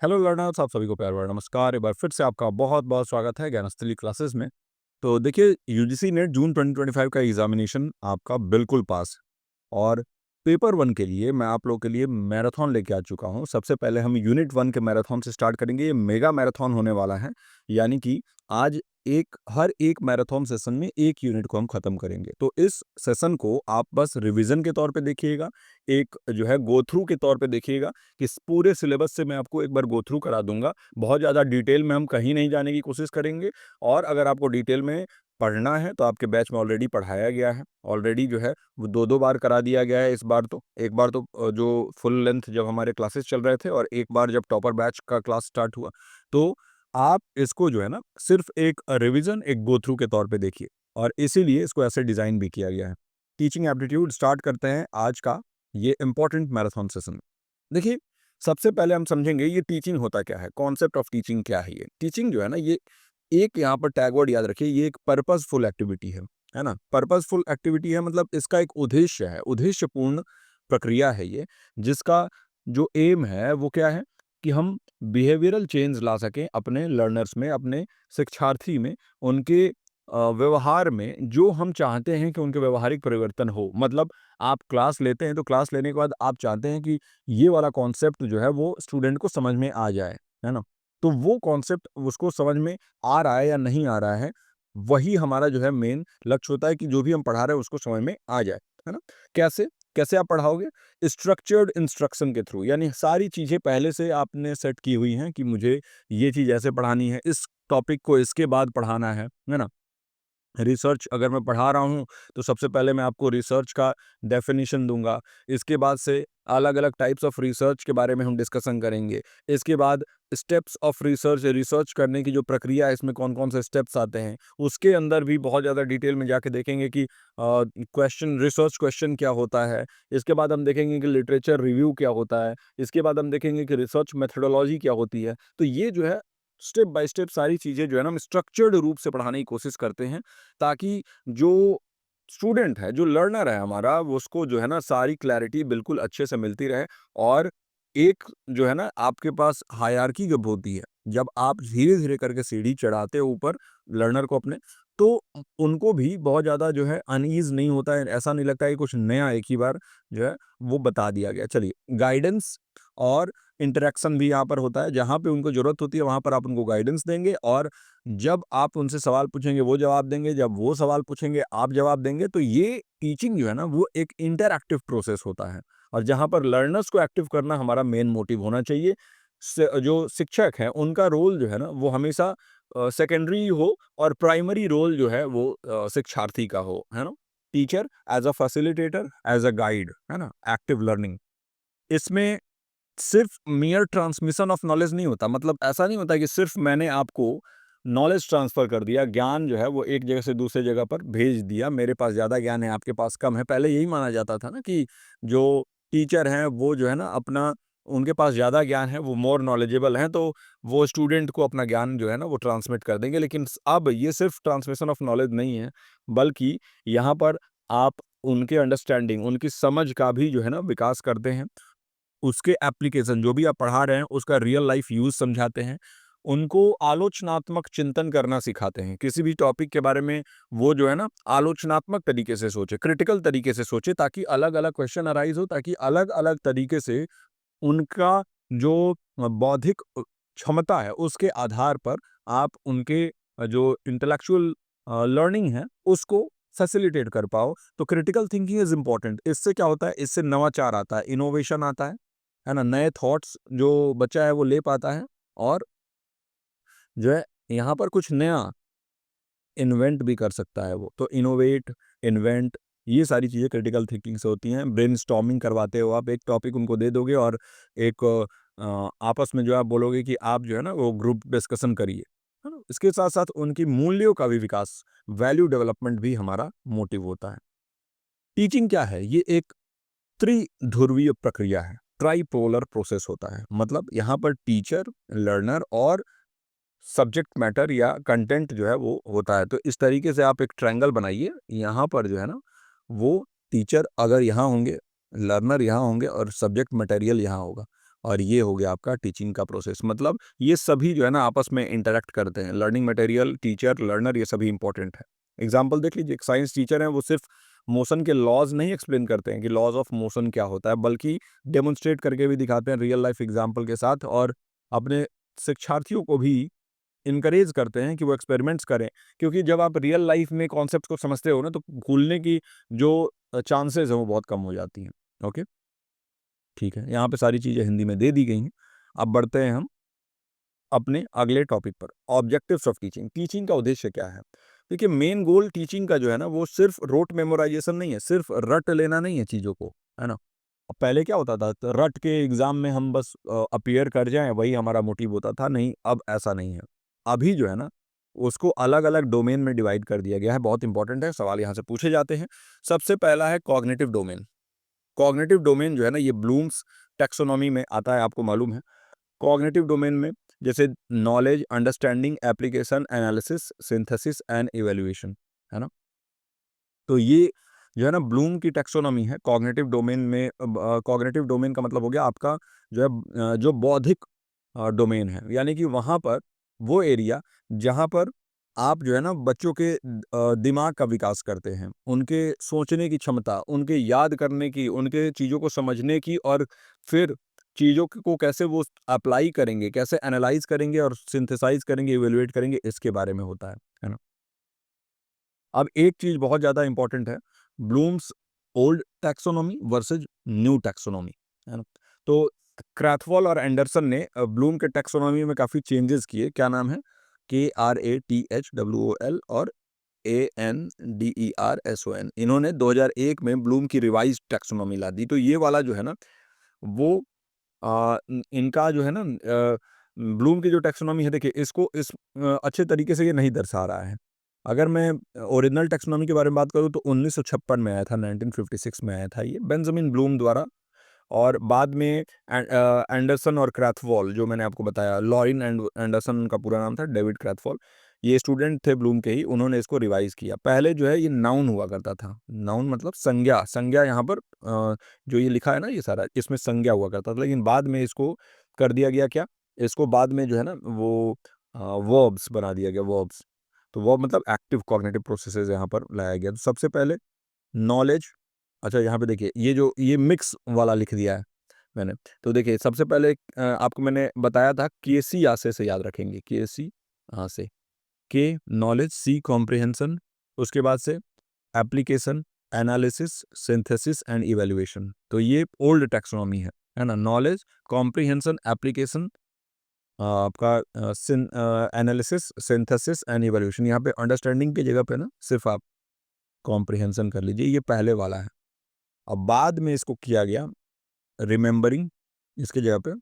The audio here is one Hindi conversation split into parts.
हेलो लर्नर्स, आप सभी को प्यार भरा नमस्कार। एक बार फिर से आपका बहुत-बहुत स्वागत है ज्ञानस्थली क्लासेस में। तो देखिए, यूजीसी नेट जून 2025 का एग्जामिनेशन आपका बिल्कुल पास और पेपर 1 के लिए मैं आप लोगों के लिए मैराथन लेके आ चुका हूँ। सबसे पहले हम यूनिट 1 के मैराथन से स्टार्ट करेंगे। ये मेगा मैराथन होने वाला है, यानी कि आज हर एक मैराथन सेशन में एक यूनिट को हम खत्म करेंगे। तो इस सेशन को आप बस रिवीजन के तौर पे देखिएगा, एक जो है गो थ्रू के तौर पे देखिएगा कि इस पूरे सिलेबस से मैं आपको एक बार गो थ्रू करा दूंगा। बहुत ज़्यादा डिटेल में हम कहीं नहीं जाने की कोशिश करेंगे और अगर आपको डिटेल में पढ़ना है तो आपके बैच में ऑलरेडी पढ़ाया गया है। ऑलरेडी जो है वो 2-2 बार करा दिया गया है इस बार तो। एक बार तो जो फुल लेंथ जब हमारे क्लासेस चल रहे थे और एक बार जब टॉपर बैच का क्लास स्टार्ट हुआ। तो आप इसको जो है ना सिर्फ एक रिवीजन, एक गो थ्रू के तौर पे देखिए और इसीलिए इसको ऐसे डिज़ाइन भी किया गया है। टीचिंग एप्टीट्यूड स्टार्ट करते हैं आज का ये इम्पोर्टेंट मैराथन सेशन। देखिए, सबसे पहले हम समझेंगे ये टीचिंग होता क्या है, कॉन्सेप्ट ऑफ टीचिंग क्या है ये? टीचिंग जो है ना ये एक यहाँ पर टैग वर्ड याद रखिए, ये एक पर्पसफुल एक्टिविटी है ना? पर्पसफुल एक्टिविटी है मतलब इसका एक उद्देश्य है, उद्देश्यपूर्ण प्रक्रिया है ये, जिसका जो एम है वो क्या है कि हम बिहेवियरल चेंज ला सकें अपने लर्नर्स में, अपने शिक्षार्थी में, उनके व्यवहार में जो हम चाहते हैं कि उनके व्यावहारिक परिवर्तन हो। मतलब आप क्लास लेते हैं तो क्लास लेने के बाद आप चाहते हैं कि ये वाला कॉन्सेप्ट जो है वो स्टूडेंट को समझ में आ जाए, है ना? तो वो कॉन्सेप्ट उसको समझ में आ रहा है या नहीं आ रहा है, वही हमारा जो है मेन लक्ष्य होता है कि जो भी हम पढ़ा रहे हैं उसको समझ में आ जाए, है ना? कैसे? कैसे आप पढ़ाओगे? स्ट्रक्चर्ड इंस्ट्रक्शन के थ्रू, यानी सारी चीज़ें पहले से आपने सेट की हुई हैं कि मुझे ये चीज़ ऐसे पढ़ानी है, इस टॉपिक को इसके बाद पढ़ाना है ना? रिसर्च अगर मैं पढ़ा रहा हूँ, तो सबसे पहले मैं आपको रिसर्च का डेफ़िनिशन दूँगा। इसके बाद से अलग-अलग टाइप्स ऑफ रिसर्च के बारे में हम डिस्कशन करेंगे। इसके बाद स्टेप्स ऑफ रिसर्च, रिसर्च करने की जो प्रक्रिया है, इसमें कौन-कौन से स्टेप्स आते हैं। उसके अंदर भी बहुत ज़्यादा डिटेल में जाके देखेंगे कि क्वेश्चन रिसर्च क्वेश्चन क्या होता है। इसके बाद हम देखेंगे कि लिटरेचर रिव्यू क्या होता है। इसके बाद हम देखेंगे कि रिसर्च मेथोडोलॉजी क्या होती है। तो ये जो है स्टेप बाय स्टेप सारी चीज़ें जो है ना हम स्ट्रक्चर्ड रूप से पढ़ाने की कोशिश करते हैं, ताकि जो स्टूडेंट है, जो लर्नर है हमारा, वो उसको जो है ना सारी क्लैरिटी बिल्कुल अच्छे से मिलती रहे और एक जो है ना आपके पास हायरार्की जब होती है, जब आप धीरे-धीरे करके सीढ़ी चढ़ाते हो ऊपर लर्नर को अपने, तो उनको भी बहुत ज़्यादा जो है अनईज़ नहीं होता है, ऐसा नहीं लगता है कि कुछ नया एक ही बार जो है वो बता दिया गया। चलिए, गाइडेंस और इंटरैक्शन भी यहाँ पर होता है, जहाँ पे उनको ज़रूरत होती है वहाँ पर आप उनको गाइडेंस देंगे और जब आप उनसे सवाल पूछेंगे वो जवाब देंगे, जब वो सवाल पूछेंगे आप जवाब देंगे, तो ये टीचिंग जो है ना वो एक इंटरैक्टिव प्रोसेस होता है और जहाँ पर लर्नर्स को एक्टिव करना हमारा मेन मोटिव होना चाहिए। जो शिक्षक हैं उनका रोल जो है ना वो हमेशा सेकेंडरी हो और प्राइमरी रोल जो है वो शिक्षार्थी का हो, है ना? Teacher as a facilitator, as a guide, है ना? एक्टिव लर्निंग इसमें सिर्फ मियर ट्रांसमिशन ऑफ नॉलेज नहीं होता, मतलब ऐसा नहीं होता कि सिर्फ मैंने आपको नॉलेज ट्रांसफर कर दिया, ज्ञान जो है वो एक जगह से दूसरे जगह पर भेज दिया, मेरे पास ज़्यादा ज्ञान है, आपके पास कम है। पहले यही माना जाता था ना कि जो टीचर हैं वो जो है ना अपना उनके पास ज़्यादा ज्ञान है, वो मोर नॉलेजेबल हैं, तो वो स्टूडेंट को अपना ज्ञान जो है ना वो ट्रांसमिट कर देंगे। लेकिन अब ये सिर्फ ट्रांसमिशन ऑफ नॉलेज नहीं है, बल्कि यहाँ पर आप उनके अंडरस्टैंडिंग, उनकी समझ का भी जो है ना विकास करते हैं। उसके एप्लीकेशन जो भी आप पढ़ा रहे हैं उसका रियल लाइफ यूज़ समझाते हैं। उनको आलोचनात्मक चिंतन करना सिखाते हैं। किसी भी टॉपिक के बारे में वो जो है ना आलोचनात्मक तरीके से सोचे, क्रिटिकल तरीके से सोचे, ताकि अलग-अलग क्वेश्चन अराइज़ हो, ताकि अलग-अलग तरीके से उनका जो बौद्धिक क्षमता है उसके आधार पर आप उनके जो इंटेलेक्चुअल लर्निंग है उसको फैसिलिटेट कर पाओ। तो क्रिटिकल थिंकिंग इज़ इम्पोर्टेंट। इससे क्या होता है, इससे नवाचार आता है, इनोवेशन आता है ना? नए थॉट्स जो बच्चा है वो ले पाता है और जो है यहाँ पर कुछ नया इन्वेंट भी कर सकता है वो। तो इनोवेट, इन्वेंट ये सारी चीज़ें क्रिटिकल थिंकिंग से होती हैं। ब्रेनस्टॉर्मिंग करवाते हो आप, एक टॉपिक उनको दे दोगे और एक आपस में जो आप बोलोगे कि आप जो है ना वो ग्रुप डिस्कशन करिए, है ना? इसके साथ-साथ उनकी मूल्यों का भी विकास, वैल्यू डेवलपमेंट भी हमारा मोटिव होता है। टीचिंग क्या है? ये एक त्रिध्रुवीय प्रक्रिया है, ट्राइपोलर प्रोसेस होता है। मतलब यहाँ पर टीचर, लर्नर और सब्जेक्ट मैटर या कंटेंट जो है वो होता है। तो इस तरीके से आप एक ट्रायंगल बनाइए, यहाँ पर जो है ना वो टीचर अगर यहाँ होंगे, लर्नर यहाँ होंगे और सब्जेक्ट मटेरियल यहाँ होगा और ये हो गया आपका टीचिंग का प्रोसेस। मतलब ये सभी जो है ना आपस में इंटरेक्ट करते हैं। लर्निंग मटेरियल, टीचर, लर्नर, ये सभी इंपॉर्टेंट है। एग्जाम्पल देख लीजिए, एक साइंस टीचर है, वो सिर्फ मोशन के लॉज नहीं एक्सप्लेन करते हैं कि लॉज ऑफ मोशन क्या होता है, बल्कि डेमोन्स्ट्रेट करके भी दिखाते हैं रियल लाइफ एग्जाम्पल के साथ, और अपने शिक्षार्थियों को भी इनकरेज करते हैं कि वो एक्सपेरिमेंट्स करें। क्योंकि जब आप रियल लाइफ में कॉन्सेप्ट को समझते हो ना, तो भूलने की जो चांसेस हैं वो बहुत कम हो जाती हैं। ओके, ठीक है, यहाँ पे सारी चीज़ें हिंदी में दे दी गई हैं। अब बढ़ते हैं हम अपने अगले टॉपिक पर, ऑब्जेक्टिव्स ऑफ टीचिंग। टीचिंग का उद्देश्य क्या है? देखिए, मेन गोल टीचिंग का जो है ना, वो सिर्फ रोट मेमोराइजेशन नहीं है, सिर्फ रट लेना नहीं है चीज़ों को, है ना। अब पहले क्या होता था, तो रट के एग्जाम में हम बस अपीयर कर जाएं, वही हमारा मोटिव होता था। नहीं, अब ऐसा नहीं है। अभी जो है ना, उसको अलग अलग डोमेन में डिवाइड कर दिया गया है। बहुत इंपॉर्टेंट है, सवाल यहाँ से पूछे जाते हैं। सबसे पहला है कॉग्निटिव डोमेन। कॉग्निटिव डोमेन जो है ना, ये ब्लूम्स टैक्सोनॉमी में आता है, आपको मालूम है। कॉग्निटिव डोमेन में जैसे knowledge, understanding, application, analysis, synthesis and evaluation, है ना। तो ये जो है ना ब्लूम की टैक्सोनॉमी है कॉग्निटिव डोमेन में। कॉग्निटिव डोमेन का मतलब हो गया आपका जो है जो बौद्धिक डोमेन है, यानी कि वहाँ पर वो एरिया जहाँ पर आप जो है ना बच्चों के दिमाग का विकास करते हैं, उनके सोचने की क्षमता, उनके याद करने की, उनके चीज़ों को समझने की, और फिर चीज़ों को कैसे वो अप्लाई करेंगे, कैसे एनालाइज करेंगे और सिंथेसाइज करेंगे, इवेल्युएट करेंगे, इसके बारे में होता है ना। अब एक चीज़ बहुत ज़्यादा इंपॉर्टेंट है, Bloom's old taxonomy versus new taxonomy, है ना। तो क्रैथवॉल और एंडरसन ने ब्लूम के टैक्सोनॉमी में काफ़ी चेंजेस किए। क्या नाम है? KRATHWOL और ANDERSON। इन्होंने 2001 में ब्लूम की रिवाइज्ड टैक्सोनॉमी ला दी। तो ये वाला जो है ना, वो इनका जो है ना ब्लूम की जो टैक्सोनॉमी है, देखिए इसको इस अच्छे तरीके से ये नहीं दर्शा रहा है। अगर मैं ओरिजिनल टैक्सोनॉमी के बारे में बात करूँ, तो 1956 में आया था, 1956 में आया था ये बेंजामिन ब्लूम द्वारा। और बाद में एंडरसन और क्रैथवॉल, जो मैंने आपको बताया, लॉरिन एंडरसन उनका पूरा नाम था, डेविड क्रैथवॉल, ये स्टूडेंट थे ब्लूम के ही, उन्होंने इसको रिवाइज किया। पहले जो है ये नाउन हुआ करता था। नाउन मतलब संज्ञा, संज्ञा यहाँ पर जो ये लिखा है ना, ये सारा इसमें संज्ञा हुआ करता था, लेकिन बाद में इसको कर दिया गया क्या, इसको बाद में जो है ना वो वर्ब्स बना दिया गया, वर्ब्स। तो वर्ब मतलब एक्टिव कॉग्निटिव प्रोसेसेस यहाँ पर लाया गया। तो सबसे पहले नॉलेज, अच्छा यहाँ पे देखिए ये जो ये मिक्स वाला लिख दिया है मैंने। तो देखिए सबसे पहले आपको मैंने बताया था केसी आसे से याद रखेंगे, केसी आसे, के नॉलेज, सी कॉम्प्रिहेंशन, उसके बाद से application, analysis, synthesis and evaluation. तो ये ओल्ड टैक्सोनॉमी है ना। नॉलेज, कॉम्प्रिहेंशन, एप्लीकेशन, आपका एनालिसिस, सिंथेसिस एंड इवैल्यूएशन। यहाँ पे अंडरस्टैंडिंग की जगह पे ना सिर्फ आप कॉम्प्रिहेंशन कर लीजिए, ये पहले वाला है। अब बाद में इसको किया गया रिमेंबरिंग, इसकी जगह पे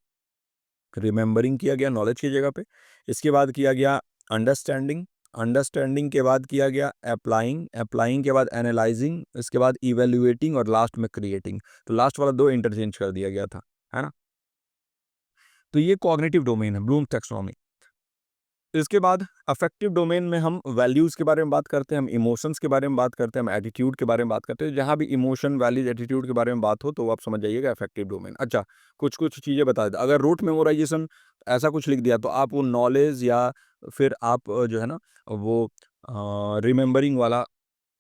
रिमेंबरिंग किया गया नॉलेज की जगह पे। इसके बाद किया गया अंडरस्टैंडिंग, अंडरस्टैंडिंग के बाद किया गया अप्लाइंग, अप्लाइंग के बाद एनालाइजिंग, इसके बाद इवैल्यूएटिंग और लास्ट में क्रिएटिंग। तो लास्ट वाला दो इंटरचेंज कर दिया गया था, है ना। तो ये कॉग्निटिव डोमेन है ब्लूम टैक्सोनॉमी। इसके बाद अफेक्टिव डोमेन में हम वैल्यूज़ के बारे में बात करते हैं, हम इमोशंस के बारे में बात करते हैं, हम एटीट्यूड के बारे में बात करते हैं। जहाँ भी इमोशन, वैल्यूज, एटीट्यूड के बारे में बात हो, तो आप समझ जाइएगा अफेक्टिव डोमेन। अच्छा, कुछ कुछ चीज़ें बता देते, अगर रूट मेमोराइजेशन ऐसा कुछ लिख दिया, तो आप वो नॉलेज या फिर आप जो है ना वो रिमेंबरिंग वाला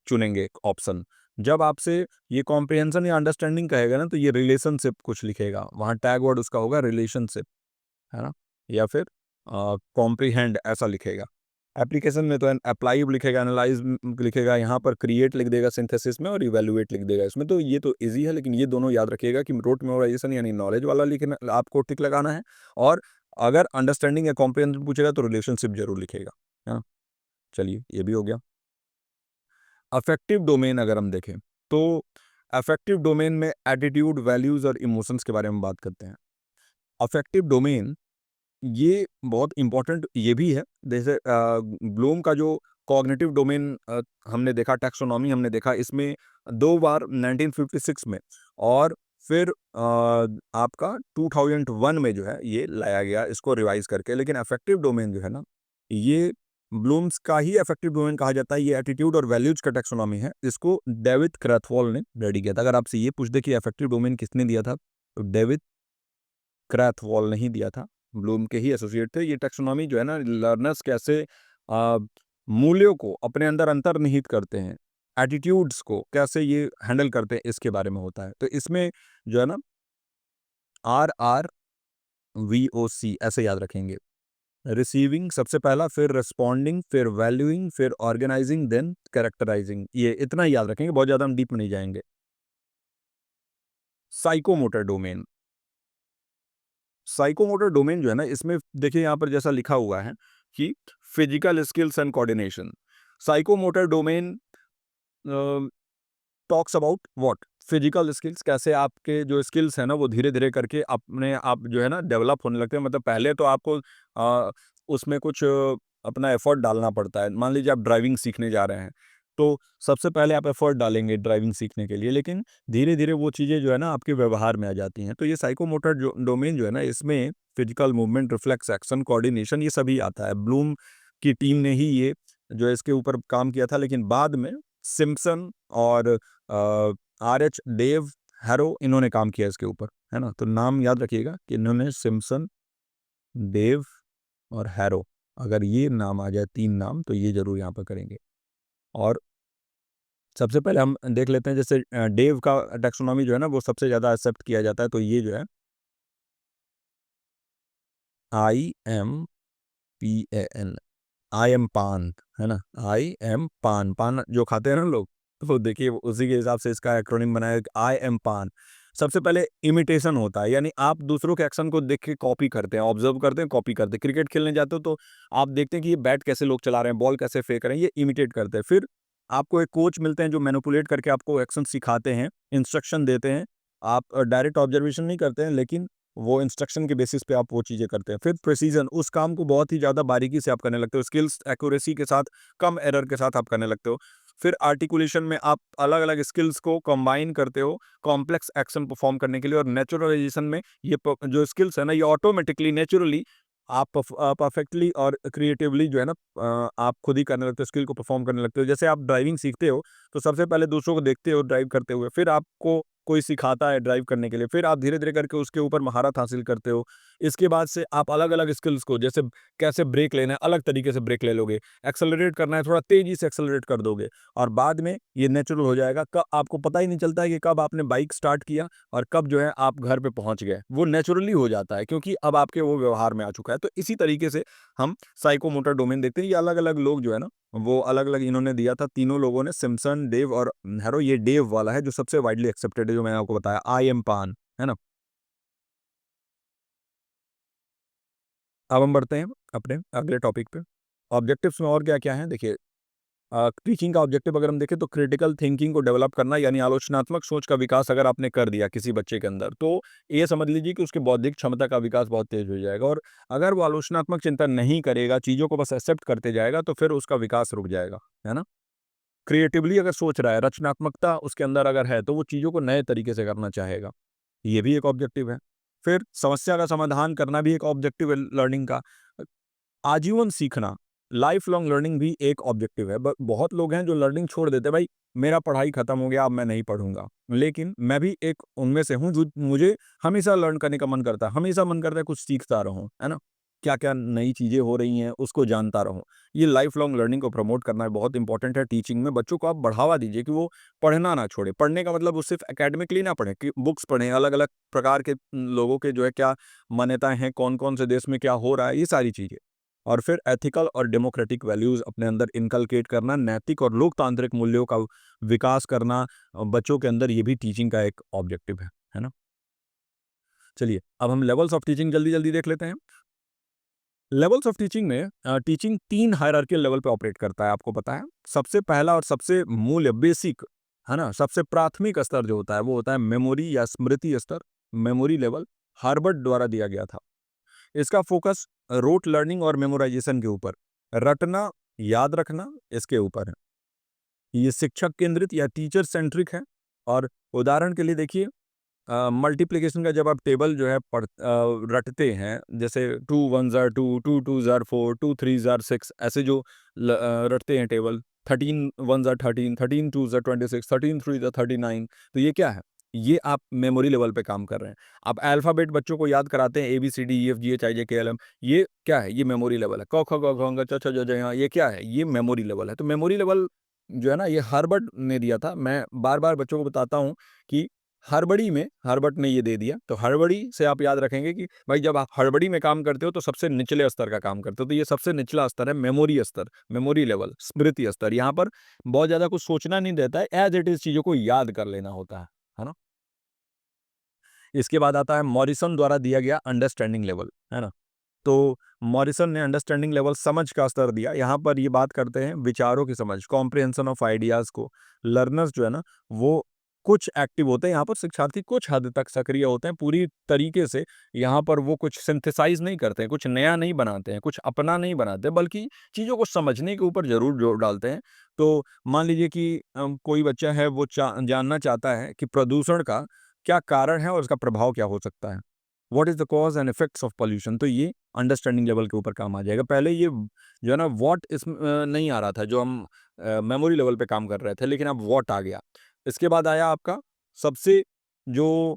चुनेंगे ऑप्शन। जब आपसे ये कॉम्प्रिहेंशन या अंडरस्टैंडिंग कहेगा ना, तो ये रिलेशनशिप कुछ लिखेगा, वहाँ टैग वर्ड उसका होगा रिलेशनशिप, है ना, या फिर कॉम्प्रीहेंड ऐसा लिखेगा। एप्लीकेशन में तो अप्लाई लिखेगा, एनालाइज लिखेगा, यहाँ पर क्रिएट लिख देगा सिंथेसिस में, और इवैल्यूएट लिख देगा इसमें। तो ये तो इजी है, लेकिन ये दोनों याद रखिएगा कि रोट मेमोराइजेशन यानी नॉलेज वाला लिखना, आपको टिक लगाना है, और अगर अंडरस्टैंडिंग या कॉम्प्रिहेंशन पूछेगा तो रिलेशनशिप जरूर लिखेगा, है ना। चलिए, ये भी हो गया। अफेक्टिव डोमेन अगर हम देखें, तो अफेक्टिव डोमेन में एटीट्यूड, वैल्यूज और इमोशंस के बारे में बात करते हैं। अफेक्टिव डोमेन ये बहुत इम्पोर्टेंट ये भी है। जैसे ब्लूम का जो कॉग्निटिव डोमेन हमने देखा, टैक्सोनॉमी हमने देखा, इसमें 2 बार 1956 में, और फिर आपका 2001 में जो है ये लाया गया, इसको रिवाइज करके। लेकिन अफेक्टिव डोमेन जो है ना, ये ब्लूम्स का ही अफेक्टिव डोमेन कहा जाता है। ये एटीट्यूड और वैल्यूज का टैक्सोनॉमी है। इसको डेविड क्रैथवॉल ने रेडी किया था। अगर आपसे ये पूछ दे कि अफेक्टिव डोमेन किसने दिया था, तो डेविड क्रैथवॉल नहीं दिया था, ब्लूम के ही एसोसिएट थे। ये टैक्सोनॉमी जो है ना, लर्नर्स कैसे मूल्यों को अपने अंदर अंतर्निहित करते हैं, एटीट्यूड्स को कैसे ये हैंडल करते हैं, इसके बारे में होता है। तो इसमें जो है ना, RRVOC ऐसे याद रखेंगे। रिसीविंग सबसे पहला, फिर रिस्पॉन्डिंग, फिर वैल्यूइंग, फिर ऑर्गेनाइजिंग, देन कैरेक्टराइजिंग। ये इतना ही याद रखेंगे, बहुत ज़्यादा हम डीप में नहीं जाएंगे। साइकोमोटर डोमेन, साइकोमोटर डोमेन जो है ना, इसमें देखिए यहाँ पर जैसा लिखा हुआ है कि physical skills and coordination. Psychomotor domain talks about what, physical skills, कैसे आपके जो स्किल्स है ना वो धीरे धीरे करके अपने आप जो है ना डेवलप होने लगते हैं। मतलब पहले तो आपको उसमें कुछ अपना एफर्ट डालना पड़ता है। मान लीजिए आप ड्राइविंग सीखने जा रहे हैं, तो सबसे पहले आप एफर्ट डालेंगे ड्राइविंग सीखने के लिए, लेकिन धीरे धीरे वो चीज़ें जो है ना आपके व्यवहार में आ जाती हैं। तो ये साइकोमोटर जो डोमेन जो है ना, इसमें physical movement, reflex, action, coordination, ये सभी आता है। ब्लूम की टीम ने ही ये जो है इसके ऊपर काम किया था, लेकिन बाद में सिम्पसन और RH डेव हैरो, इन्होंने काम किया इसके ऊपर, है ना। तो नाम याद रखिएगा कि इन्होंने सिम्पसन, डेव और हैरो, अगर ये नाम आ जाए, 3 नाम, तो ये जरूर यहाँ पर करेंगे। और सबसे पहले हम देख लेते हैं, जैसे डेव का टैक्सोनॉमी जो है ना वो सबसे ज़्यादा एक्सेप्ट किया जाता है। तो ये जो है IMPAN, आई एम पान, है ना। आई एम पान, पान जो खाते हैं ना लोग, तो देखिए उसी के हिसाब से इसका एक्रोनिम बनाया, आई एम पान। सबसे पहले इमिटेशन होता है, यानी आप दूसरों के एक्शन को देख के कॉपी करते हैं, ऑब्जर्व करते हैं, कॉपी करते हैं। क्रिकेट खेलने जाते हो तो आप देखते हैं कि ये बैट कैसे लोग चला रहे हैं, बॉल कैसे फेंक रहे हैं, ये इमिटेट करते हैं। फिर आपको एक कोच मिलते हैं जो मैनिपुलेट करके आपको एक्शन सिखाते हैं, इंस्ट्रक्शन देते हैं। आप डायरेक्ट ऑब्जर्वेशन नहीं करते हैं, लेकिन वो इंस्ट्रक्शन के बेसिस पे आप वो चीज़ें करते हैं। फिर प्रिसीजन, उस काम को बहुत ही ज़्यादा बारीकी से आप करने लगते हो, स्किल्स एक्यूरेसी के साथ, कम एरर के साथ आप करने लगते हो। फिर आर्टिकुलेशन में आप अलग-अलग स्किल्स को कंबाइन करते हो कॉम्प्लेक्स एक्शन परफॉर्म करने के लिए। और नेचुरलाइजेशन में ये जो स्किल्स है ना, ये ऑटोमेटिकली, नेचुरली आप परफेक्टली और क्रिएटिवली जो है ना आप खुद ही करने लगते हो, स्किल को परफॉर्म करने लगते हो। जैसे आप ड्राइविंग सीखते हो, तो सबसे पहले दूसरों को देखते हो ड्राइव करते हुए, फिर आपको कोई सिखाता है ड्राइव करने के लिए, फिर आप धीरे-धीरे करके उसके ऊपर महारत हासिल करते हो। इसके बाद से आप अलग-अलग स्किल्स को, जैसे कैसे ब्रेक लेना है, अलग तरीके से ब्रेक ले लोगे, एक्सेलरेट करना है, थोड़ा तेज़ी से एक्सेलरेट कर दोगे, और बाद में ये नेचुरल हो जाएगा। कब आपको पता ही नहीं चलता है कि कब आपने बाइक स्टार्ट किया और कब जो है आप घर पे पहुँच गए। वो नेचुरली हो जाता है, क्योंकि अब आपके वो व्यवहार में आ चुका है। तो इसी तरीके से हम साइकोमोटर डोमेन देखते हैं। ये अलग-अलग लोग जो है ना, वो अलग-अलग इन्होंने दिया था, तीनों लोगों ने, सिम्पसन, डेव और हैरो। ये डेव वाला है जो सबसे वाइडली एक्सेप्टेड है, जो मैंने आपको बताया, आई एम पान, है ना। अब हम बढ़ते हैं अपने अगले टॉपिक पे। ऑब्जेक्टिव्स में और क्या-क्या है, देखिए टीचिंग का ऑब्जेक्टिव अगर हम देखें तो क्रिटिकल थिंकिंग को डेवलप करना, यानी आलोचनात्मक सोच का विकास अगर आपने कर दिया किसी बच्चे के अंदर, तो ये समझ लीजिए कि उसकी बौद्धिक क्षमता का विकास बहुत तेज हो जाएगा। और अगर वो आलोचनात्मक चिंतन नहीं करेगा, चीज़ों को बस एक्सेप्ट करते जाएगा, तो फिर उसका विकास रुक जाएगा, है ना। क्रिएटिवली अगर सोच रहा है, रचनात्मकता उसके अंदर अगर है, तो वो चीज़ों को नए तरीके से करना चाहेगा। ये भी एक ऑब्जेक्टिव है। फिर समस्या का समाधान करना भी एक ऑब्जेक्टिव है लर्निंग का। आजीवन सीखना, लाइफ लॉन्ग लर्निंग भी एक ऑब्जेक्टिव है। बहुत लोग हैं जो लर्निंग छोड़ देते हैं, भाई मेरा पढ़ाई खत्म हो गया, अब मैं नहीं पढ़ूंगा। लेकिन मैं भी एक उनमें से हूँ जो मुझे हमेशा लर्न करने का मन करता है, हमेशा मन करता है कुछ सीखता रहूं, है ना। क्या क्या नई चीजें हो रही हैं उसको जानता रहूं। ये लाइफ लॉन्ग लर्निंग को प्रमोट करना बहुत इंपॉर्टेंट है टीचिंग में। बच्चों को आप बढ़ावा दीजिए कि वो पढ़ना ना छोड़े। पढ़ने का मतलब वो सिर्फ एकेडमिकली ना पढ़े, कि बुक्स पढ़ें, अलग अलग प्रकार के लोगों के जो है क्या मान्यताएं हैं, कौन कौन से देश में क्या हो रहा है, ये सारी चीजें। और फिर एथिकल और डेमोक्रेटिक वैल्यूज अपने अंदर इनकलकेट करना, नैतिक और लोकतांत्रिक मूल्यों का विकास करना बच्चों के अंदर, ये भी टीचिंग का एक ऑब्जेक्टिव है ना। चलिए अब हम लेवल्स ऑफ टीचिंग जल्दी जल्दी देख लेते हैं। लेवल्स ऑफ टीचिंग में टीचिंग 3 हायरार्कियल लेवल पे ऑपरेट करता है, आपको पता है। सबसे पहला और सबसे मूल्य, बेसिक, है ना, सबसे प्राथमिक स्तर जो होता है वो होता है मेमोरी या स्मृति स्तर, मेमोरी लेवल। हार्वर्ड द्वारा दिया गया था। इसका फोकस रोट लर्निंग और मेमोराइजेशन के ऊपर, रटना, याद रखना, इसके ऊपर है। ये शिक्षक केंद्रित या टीचर सेंट्रिक है। और उदाहरण के लिए देखिए, मल्टीप्लिकेशन का जब आप टेबल जो है रटते हैं, जैसे 2 1 ज़ार 2, 2 2 ज़ार 4, 2 3 ज़ार 6, ऐसे जो रटते हैं टेबल, 13 1 ज़ार 13, 13 2 ज़ार 26, 13 3 ज़ार 39। तो ये क्या है, ये आप मेमोरी लेवल पे काम कर रहे हैं। आप अल्फ़ाबेट बच्चों को याद कराते हैं ABCDEFGHIJKLM, ये क्या है? ये मेमोरी लेवल है। क, ख, ग, घ, ङ, च, छ, ज, झ, ञ, ये क्या है? ये मेमोरी लेवल है। तो मेमोरी लेवल जो है ना, ये हार्वर्ड ने दिया था। मैं बार-बार बच्चों को बताता हूँ कि हड़बड़ी में हार्वर्ड ने ये दे दिया। तो हड़बड़ी से आप याद रखेंगे कि भाई जब आप हड़बड़ी में काम करते हो तो सबसे निचले स्तर का काम करते हो। तो ये सबसे निचला स्तर है मेमोरी स्तर, मेमोरी लेवल, स्मृति स्तर। यहाँ पर बहुत ज़्यादा कुछ सोचना नहीं रहता है, एज़ इट इज़ चीज़ों को याद कर लेना होता है ना? इसके बाद आता है मॉरिसन द्वारा दिया गया अंडरस्टैंडिंग लेवल, है ना? तो मॉरिसन ने अंडरस्टैंडिंग लेवल समझ का स्तर दिया। यहाँ पर ये बात करते हैं विचारों की समझ, कॉम्प्रिहेंशन ऑफ आइडियाज़ को। लर्नर्स जो है ना, वो कुछ एक्टिव होते हैं, यहाँ पर शिक्षार्थी कुछ हद तक सक्रिय होते हैं, पूरी तरीके से यहाँ पर वो कुछ सिंथेसाइज़ नहीं करते हैं, कुछ नया नहीं बनाते हैं, कुछ अपना नहीं बनाते, बल्कि चीज़ों को समझने के ऊपर ज़रूर जोर डालते हैं। तो मान लीजिए कि कोई बच्चा है, वो जानना चाहता है कि प्रदूषण का क्या कारण है और उसका प्रभाव क्या हो सकता है? What is the cause and effects of pollution? तो ये अंडरस्टैंडिंग लेवल के ऊपर काम आ जाएगा। पहले ये जो है ना व्हाट इसमें नहीं आ रहा था, जो हम मेमोरी लेवल पे काम कर रहे थे, लेकिन अब व्हाट आ गया। इसके बाद आया आपका सबसे जो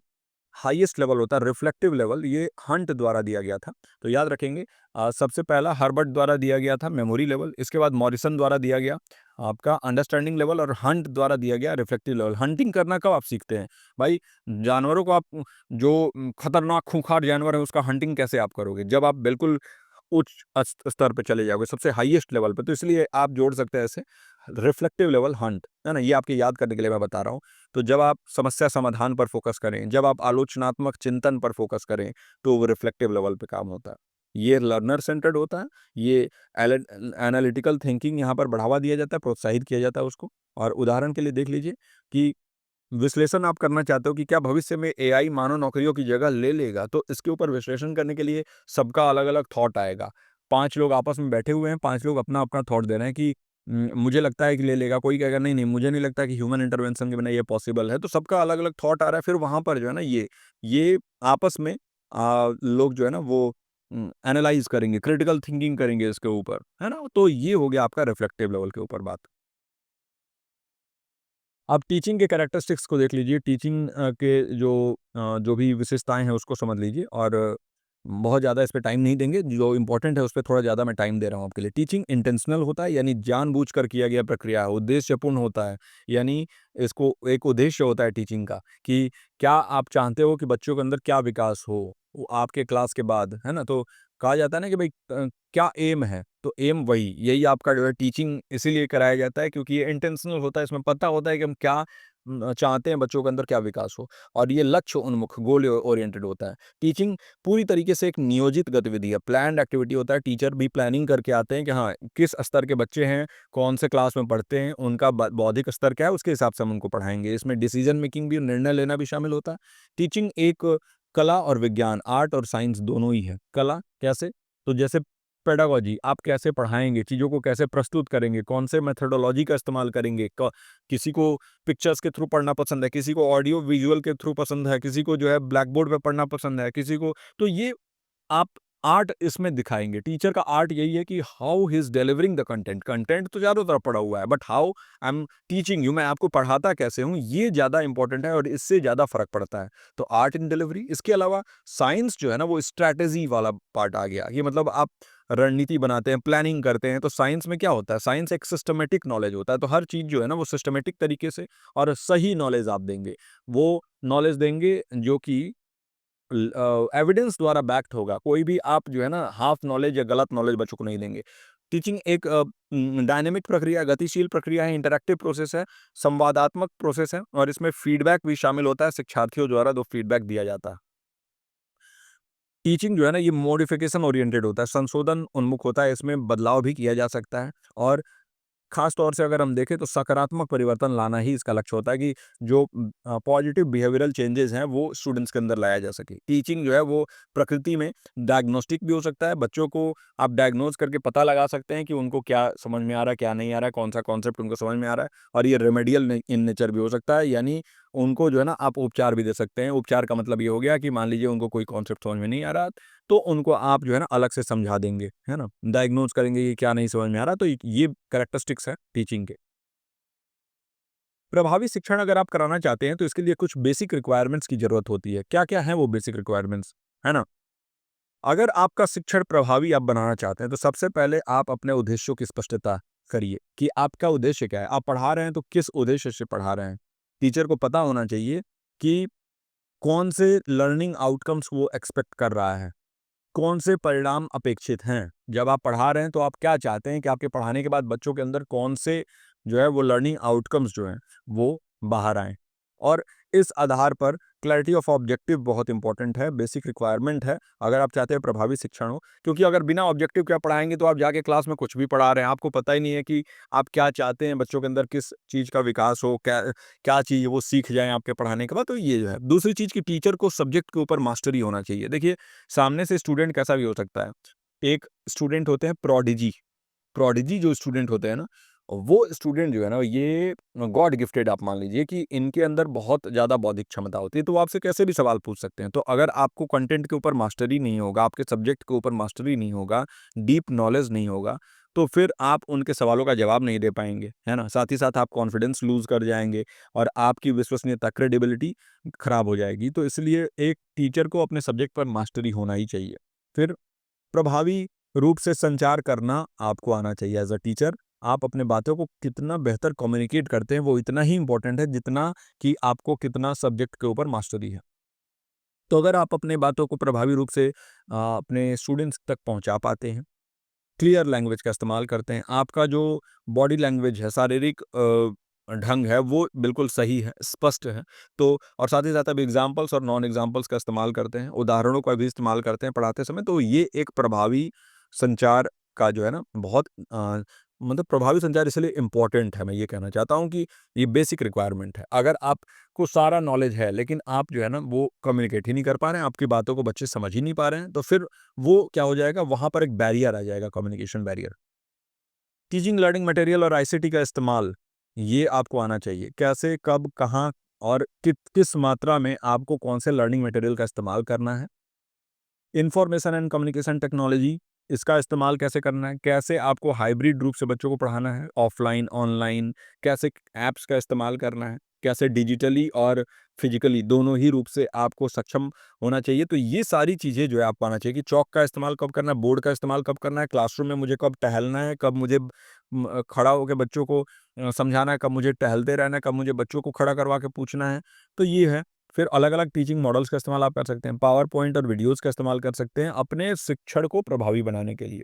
हाईएस्ट लेवल होता है रिफ्लेक्टिव लेवल, ये हंट द्वारा दिया गया था। तो याद रखेंगे सबसे पहला हर्बर्ट द्वारा दिया गया था मेमोरी लेवल, इसके बाद मॉरिसन द्वारा दिया गया आपका अंडरस्टैंडिंग लेवल और हंट द्वारा दिया गया रिफ्लेक्टिव लेवल। हंटिंग करना कब आप सीखते हैं? भाई जानवरों को आप जो खतरनाक खूंखार जानवर है उसका हंटिंग कैसे आप करोगे? जब आप बिल्कुल उच्च स्तर पे चले जाओगे, सबसे हाईएस्ट लेवल पे। तो इसलिए आप जोड़ सकते हैं ऐसे रिफ्लेक्टिव लेवल हंट, है ना? ये आपके याद करने के लिए मैं बता रहा हूँ। तो जब आप समस्या समाधान पर फ़ोकस करें, जब आप आलोचनात्मक चिंतन पर फ़ोकस करें, तो वो रिफ्लेक्टिव लेवल पे काम होता है। ये लर्नर सेंटर्ड होता है, ये एनालिटिकल थिंकिंग यहाँ पर बढ़ावा दिया जाता है, प्रोत्साहित किया जाता है उसको। और उदाहरण के लिए देख लीजिए कि विश्लेषण आप करना चाहते हो कि क्या भविष्य में एआई मानव नौकरियों की जगह ले लेगा? तो इसके ऊपर विश्लेषण करने के लिए सबका अलग-अलग थॉट आएगा। 5 लोग आपस में बैठे हुए हैं, 5 लोग अपना-अपना थॉट दे रहे हैं कि मुझे लगता है कि ले लेगा, कोई कहेगा नहीं, नहीं मुझे नहीं लगता कि ह्यूमन इंटरवेंशन के बिना ये पॉसिबल है। तो सबका अलग-अलग थॉट आ रहा है, फिर वहाँ पर जो है ना ये आपस में लोग जो है ना वो एनालाइज़ करेंगे, क्रिटिकल थिंकिंग करेंगे इसके ऊपर, है ना? तो ये हो गया आपका रिफ्लेक्टिव लेवल के ऊपर बात। आप टीचिंग के कैरेक्टरिस्टिक्स को देख लीजिए, टीचिंग के जो भी विशेषताएँ हैं उसको समझ लीजिए और बहुत ज़्यादा इस पे टाइम नहीं देंगे, जो इम्पोर्टेंट है उस पे थोड़ा ज़्यादा मैं टाइम दे रहा हूँ आपके लिए। टीचिंग इंटेंशनल होता है यानी जानबूझकर किया गया प्रक्रिया है, उद्देश्यपूर्ण होता है, यानी इसको एक उद्देश्य होता है टीचिंग का कि क्या आप चाहते हो कि बच्चों के अंदर क्या विकास हो, वो आपके क्लास के बाद, है ना? तो कहा जाता है ना कि भई क्या एम है? तो एम वही, यही आपका जो है टीचिंग इसीलिए कराया जाता है क्योंकि ये इंटेंशनल होता है, इसमें पता होता है कि हम क्या चाहते हैं बच्चों के अंदर क्या विकास हो और ये लक्ष्य उन्मुख, गोल ओरिएंटेड होता है। टीचिंग पूरी तरीके से एक नियोजित गतिविधि है, प्लान्ड एक्टिविटी होता है, टीचर भी प्लानिंग करके आते हैं कि हाँ, किस स्तर के बच्चे हैं, कौन से क्लास में पढ़ते हैं, उनका बौद्धिक स्तर क्या है, उसके हिसाब से हम उनको पढ़ाएँगे। इसमें डिसीजन मेकिंग भी, निर्णय लेना भी शामिल होता है। टीचिंग एक कला और विज्ञान, आर्ट और साइंस दोनों ही है। कला कैसे? तो जैसे पेडागॉजी, आप कैसे पढ़ाएँगे, चीज़ों को कैसे प्रस्तुत करेंगे, कौन से मेथोडोलॉजी का इस्तेमाल करेंगे, किसी को पिक्चर्स के थ्रू पढ़ना पसंद है, किसी को ऑडियो विजुअल के थ्रू पसंद है, किसी को जो है ब्लैक बोर्ड पे पढ़ना पसंद है, किसी को तो ये आप आर्ट इसमें दिखाएँगे। टीचर का आर्ट यही है कि how he is delivering the content. Content तो चारों तरफ पड़ा हुआ है, but how I am teaching you, मैं आपको पढ़ाता कैसे हूँ, ये ज़्यादा इम्पोर्टेंट है और इससे ज़्यादा फ़र्क पड़ता है। तो आर्ट इन डिलीवरी, इसके अलावा साइंस जो है ना वो स्ट्रैटेजी वाला पार्ट आ गया। ये मतलब आप रणनीति बनाते हैं, प्लानिंग करते हैं, तो साइंस में क्या होता है? साइंस एक सिस्टमैटिक नॉलेज होता है, तो हर चीज़ जो है ना वो सिस्टमैटिक तरीके से और सही नॉलेज आप देंगे। वो नॉलेज देंगे जो कि एविडेंस द्वारा बैक्ड होगा। कोई भी आप जो है ना हाफ नॉलेज या गलत नॉलेज बच्चों को नहीं देंगे। टीचिंग एक डायनामिक प्रक्रिया, गतिशील प्रक्रिया है, इंटरैक्टिव प्रोसेस है, संवादात्मक प्रोसेस है और इसमें फीडबैक भी शामिल होता है, शिक्षार्थियों द्वारा जो फीडबैक दिया जाता है। टीचिंग जो है ना ये मॉडिफिकेशन ओरिएंटेड होता है, संशोधन उन्मुख होता है, इसमें बदलाव भी किया जा सकता है और खास तौर से अगर हम देखें तो सकारात्मक परिवर्तन लाना ही इसका लक्ष्य होता है कि जो पॉजिटिव बिहेवियरल चेंजेस हैं वो स्टूडेंट्स के अंदर लाया जा सके। टीचिंग जो है वो प्रकृति में डायग्नोस्टिक भी हो सकता है। बच्चों को आप डायग्नोज करके पता लगा सकते हैं कि उनको क्या समझ में आ रहा है, क्या नहीं आ रहा है, कौन सा कॉन्सेप्ट उनको समझ में आ रहा है और ये रेमेडियल इन नेचर भी हो सकता है, यानी उनको जो है ना आप उपचार भी दे सकते हैं। उपचार का मतलब ये हो गया कि मान लीजिए उनको कोई कॉन्सेप्ट समझ में नहीं आ रहा, तो उनको आप जो है ना अलग से समझा देंगे, है ना? डायग्नोज़ करेंगे कि क्या नहीं समझ में आ रहा, तो ये कैरेक्टरिस्टिक्स है टीचिंग के। प्रभावी शिक्षण अगर आप कराना चाहते हैं तो इसके लिए कुछ बेसिक रिक्वायरमेंट्स की ज़रूरत होती है। क्या-क्या हैं वो बेसिक रिक्वायरमेंट्स, है ना? अगर आपका शिक्षण प्रभावी आप बनाना चाहते हैं तो सबसे पहले आप अपने उद्देश्यों की स्पष्टता करिए कि आपका उद्देश्य क्या है? आप पढ़ा रहे हैं तो किस उद्देश्य से पढ़ा रहे हैं? टीचर को पता होना चाहिए कि कौन से लर्निंग आउटकम्स वो एक्सपेक्ट कर रहा है, कौन से परिणाम अपेक्षित हैं। जब आप पढ़ा रहे हैं तो आप क्या चाहते हैं कि आपके पढ़ाने के बाद बच्चों के अंदर कौन से जो है वो लर्निंग आउटकम्स जो हैं वो बाहर आएँ। और इस आधार पर क्लैरिटी ऑफ ऑब्जेक्टिव बहुत इंपॉर्टेंट है, बेसिक रिक्वायरमेंट है अगर आप चाहते हैं प्रभावी शिक्षण हो। क्योंकि अगर बिना ऑब्जेक्टिव के आप पढ़ाएँगे तो आप जाके क्लास में कुछ भी पढ़ा रहे हैं, आपको पता ही नहीं है कि आप क्या चाहते हैं बच्चों के अंदर किस चीज़ का विकास हो, क्या क्या चीज़ वो सीख जाएँ आपके पढ़ाने के बाद, तो ये जो है। दूसरी चीज़ कि टीचर को सब्जेक्ट के ऊपर मास्टरी होना चाहिए। देखिए, सामने से स्टूडेंट कैसा भी हो सकता है। एक स्टूडेंट होते हैं प्रोडिजी, प्रोडिजी जो स्टूडेंट होते हैं ना, वो स्टूडेंट जो है ना ये गॉड गिफ्टेड आप मान लीजिए कि इनके अंदर बहुत ज़्यादा बौद्धिक क्षमता होती है, तो वो आपसे कैसे भी सवाल पूछ सकते हैं। तो अगर आपको कंटेंट के ऊपर मास्टरी नहीं होगा, आपके सब्जेक्ट के ऊपर मास्टरी नहीं होगा, डीप नॉलेज नहीं होगा, तो फिर आप उनके सवालों का जवाब नहीं दे पाएँगे, है ना? साथ ही साथ आप कॉन्फिडेंस लूज़ कर जाएँगे और आपकी विश्वसनीयता, क्रेडिबिलिटी खराब हो जाएगी। तो इसलिए एक टीचर को अपने सब्जेक्ट पर मास्टरी होना ही चाहिए। फिर प्रभावी रूप से संचार करना आपको आना चाहिए एज़ अ टीचर। आप अपने बातों को कितना बेहतर कम्युनिकेट करते हैं, वो इतना ही इम्पोर्टेंट है, जितना कि आपको कितना सब्जेक्ट के ऊपर मास्टरी है। तो अगर आप अपने बातों को प्रभावी रूप से अपने स्टूडेंट्स तक पहुँचा पाते हैं, क्लियर लैंग्वेज का इस्तेमाल करते हैं, आपका जो बॉडी लैंग्वेज है, शारीरिक ढंग है, वो बिल्कुल सही है, स्पष्ट है, तो और साथ ही साथ आप एग्ज़ाम्पल्स और नॉन एग्ज़ाम्पल्स का इस्तेमाल करते हैं, उदाहरणों का भी इस्तेमाल करते हैं पढ़ाते समय, तो ये एक प्रभावी संचार का जो है ना बहुत मतलब प्रभावी संचार इसलिए इम्पोर्टेंट है, मैं ये कहना चाहता हूँ कि ये बेसिक रिक्वायरमेंट है। अगर आपको सारा नॉलेज है, लेकिन आप जो है ना वो कम्युनिकेट ही नहीं कर पा रहे हैं, आपकी बातों को बच्चे समझ ही नहीं पा रहे हैं, तो फिर वो क्या हो जाएगा, वहाँ पर एक बैरियर आ जाएगा, communication barrier. Teaching learning material और आईसीटी का इस्तेमाल, ये आपको आना चाहिए। कैसे, कब, कहाँ और किस मात्रा में आपको कौन से लर्निंग मटेरियल का इस्तेमाल करना है। इन्फॉर्मेशन एंड कम्युनिकेशन टेक्नोलॉजी, इसका इस्तेमाल कैसे करना है, कैसे आपको हाइब्रिड रूप से बच्चों को पढ़ाना है, ऑफलाइन, ऑनलाइन, कैसे ऐप्स का इस्तेमाल करना है, कैसे डिजिटली और फिजिकली दोनों ही रूप से आपको सक्षम होना चाहिए। तो ये सारी चीज़ें जो है आपको आना चाहिए कि चॉक का इस्तेमाल कब करना है, बोर्ड का इस्तेमाल कब करना है, क्लासरूम में मुझे कब टहलना है, कब मुझे खड़ा होकर बच्चों को समझाना है, कब मुझे टहलते रहना है, कब मुझे बच्चों को खड़ा करवा के पूछना है। तो ये है। फिर अलग-अलग टीचिंग मॉडल्स का इस्तेमाल आप कर सकते हैं। पावर पॉइंट और वीडियोज़ का इस्तेमाल कर सकते हैं अपने शिक्षण को प्रभावी बनाने के लिए।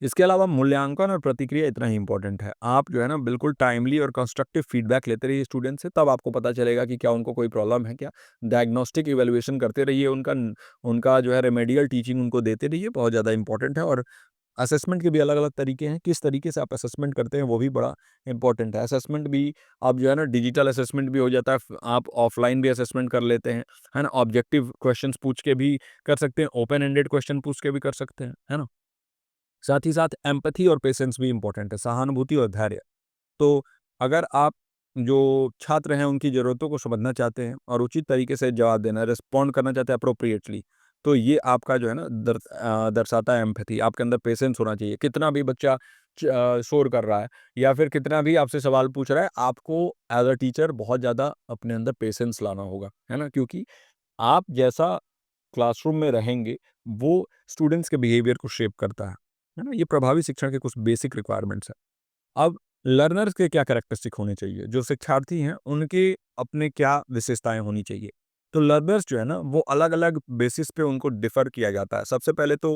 इसके अलावा मूल्यांकन और प्रतिक्रिया इतना ही इम्पोर्टेंट है। आप जो है ना बिल्कुल टाइमली और कंस्ट्रक्टिव फीडबैक लेते रहिए स्टूडेंट से, तब आपको पता चलेगा कि क्या उनको कोई प्रॉब्लम है क्या? डायग्नोस्टिक इवैल्यूएशन करते रहिए, उनका जो है रेमेडियल टीचिंग उनको देते रहिए, बहुत ज़्यादा इम्पोर्टेंट है। और असेसमेंट के भी अलग-अलग तरीके हैं, किस तरीके से आप असेसमेंट करते हैं वो भी बड़ा इम्पोर्टेंट है। असेसमेंट भी अब जो है ना डिजिटल असेसमेंट भी हो जाता है, आप ऑफलाइन भी असेसमेंट कर लेते हैं, है ना? ऑब्जेक्टिव क्वेश्चंस पूछ के भी कर सकते हैं, ओपन एंडेड क्वेश्चन पूछ के भी कर सकते हैं, है ना? साथ ही साथ एम्पैथी और पेशेंस भी इम्पोर्टेंट है, सहानुभूति और धैर्य। तो अगर आप जो छात्र हैं उनकी ज़रूरतों को समझना चाहते हैं और उचित तरीके से जवाब देना, रिस्पॉन्ड करना चाहते हैं अप्रोप्रिएटली, तो ये आपका जो है ना दर्शाता है एम्पैथी। आपके अंदर पेशेंस होना चाहिए। कितना भी बच्चा शोर कर रहा है या फिर कितना भी आपसे सवाल पूछ रहा है, आपको एज़ अ टीचर बहुत ज़्यादा अपने अंदर पेशेंस लाना होगा, है ना? क्योंकि आप जैसा क्लासरूम में रहेंगे, वो स्टूडेंट्स के बिहेवियर को शेप करता है ना? ये प्रभावी शिक्षण के कुछ बेसिक रिक्वायरमेंट्स हैं। अब लर्नर्स के क्या कैरेक्टरिस्टिक होने चाहिए? जो शिक्षार्थी हैं, उनके अपने क्या विशेषताएँ होनी चाहिए? तो लर्नर्स जो है ना, वो अलग-अलग बेसिस पे उनको डिफ़र किया जाता है। सबसे पहले तो